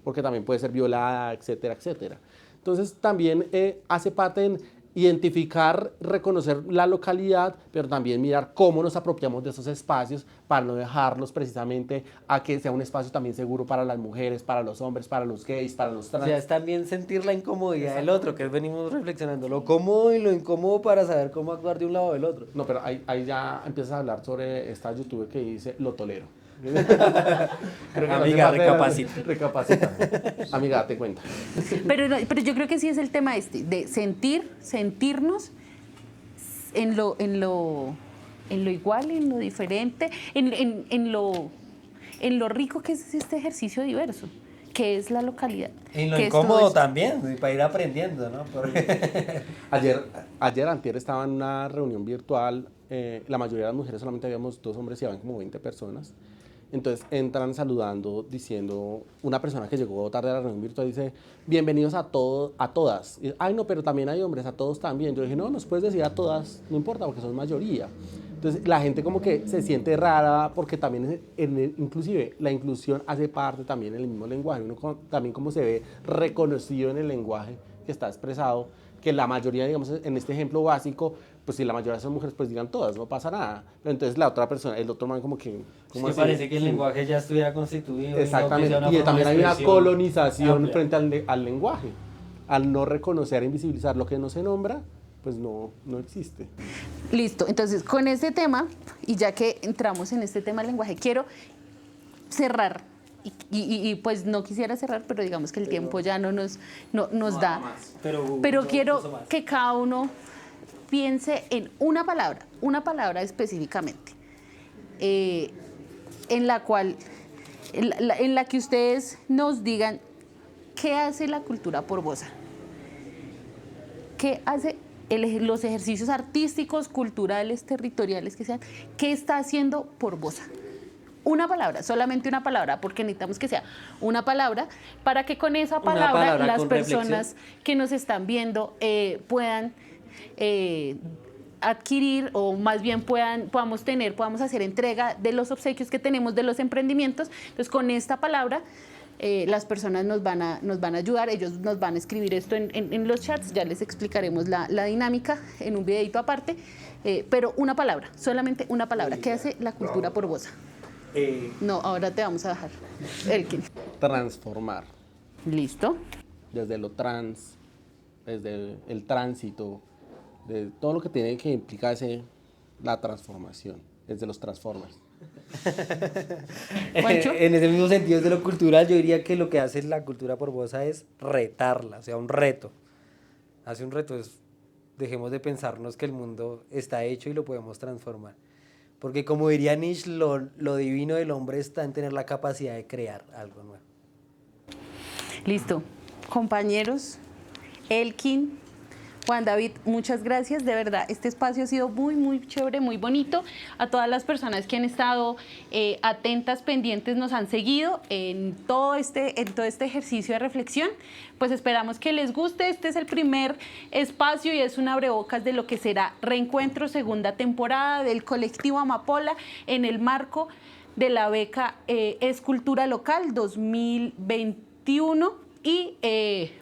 porque también puede ser violada, etcétera, etcétera. Entonces también hace parte en identificar, reconocer la localidad, pero también mirar cómo nos apropiamos de esos espacios para no dejarlos precisamente a que sea un espacio también seguro para las mujeres, para los hombres, para los gays, para los trans. O sea, es también sentir la incomodidad del otro, que venimos reflexionando, lo cómodo y lo incómodo para saber cómo actuar de un lado o del otro. No, pero ahí ya empiezas a hablar sobre esta youtuber que dice, lo tolero. Amiga, recapacita. Amiga, date cuenta. Pero yo creo que sí es el tema de sentirnos en lo igual, en lo diferente, en lo rico que es este ejercicio diverso, que es la localidad. En lo que incómodo también, para ir aprendiendo, ¿no? Porque... Antier estaba en una reunión virtual, la mayoría de las mujeres solamente habíamos 2 hombres y habían como 20 personas. Entonces entran saludando, diciendo, una persona que llegó tarde a la reunión virtual dice, bienvenidos a todas. Y, ay, no, pero también hay hombres, a todos también. Yo dije, no, nos puedes decir a todas, no importa, porque son mayoría. Entonces la gente como que se siente rara, porque también, inclusive, la inclusión hace parte también del mismo lenguaje. Uno también como se ve reconocido en el lenguaje que está expresado, que la mayoría, digamos, en este ejemplo básico, pues si la mayoría son mujeres, pues digan todas, no pasa nada. Pero entonces la otra persona, el otro man como que... ¿Cómo así? Parece que el lenguaje ya estuviera constituido. Exactamente, y también hay una colonización amplia frente al lenguaje. Al no reconocer e invisibilizar lo que no se nombra, pues no existe. Listo, entonces con este tema, y ya que entramos en este tema del lenguaje, quiero cerrar. Y pues no quisiera cerrar, pero digamos que el tiempo ya no nos da. Pero quiero que cada uno piense en una palabra específicamente, en la que ustedes nos digan qué hace la cultura por Bosa, qué hace los ejercicios artísticos, culturales, territoriales que sean, qué está haciendo por Bosa. Una palabra, solamente una palabra, porque necesitamos que sea una palabra para que con esa palabra las personas que nos están viendo puedan adquirir, o más bien podamos hacer entrega de los obsequios que tenemos de los emprendimientos. Entonces con esta palabra las personas nos van a ayudar, ellos nos van a escribir esto en los chats, ya les explicaremos la dinámica en un videito aparte, pero una palabra, solamente una palabra. ¿Qué hace la cultura por Bosa? No, ahora te vamos a dejar. Elkin. Transformar. Listo. Desde lo trans, desde el tránsito, de todo lo que tiene que implicarse la transformación, desde los transformers. En ese mismo sentido, desde lo cultural, yo diría que lo que hace la cultura por Bosa es retarla, o sea, un reto. Hace un reto, dejemos de pensarnos que el mundo está hecho y lo podemos transformar. Porque como diría Nietzsche, lo divino del hombre está en tener la capacidad de crear algo nuevo. Listo. Compañeros, Elkin, Juan David, muchas gracias. De verdad, este espacio ha sido muy, muy chévere, muy bonito. A todas las personas que han estado atentas, pendientes, nos han seguido en todo este ejercicio de reflexión. Pues esperamos que les guste. Este es el primer espacio y es un abrebocas de lo que será Reencuentro, segunda temporada del colectivo Amapola en el marco de la beca Escultura Local 2021 y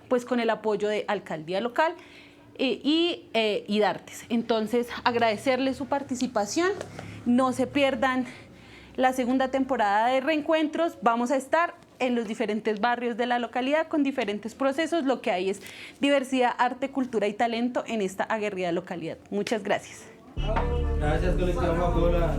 pues con el apoyo de Alcaldía Local y Dartes. Entonces, agradecerles su participación. No se pierdan la segunda temporada de Reencuentros. Vamos a estar en los diferentes barrios de la localidad con diferentes procesos. Lo que hay es diversidad, arte, cultura y talento en esta aguerrida localidad. Muchas gracias. Gracias, colectivo Amapola.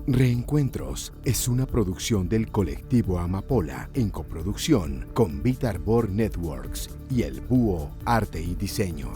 Reencuentros es una producción del colectivo Amapola en coproducción con Vitarbor Networks y el Búho Arte y Diseño.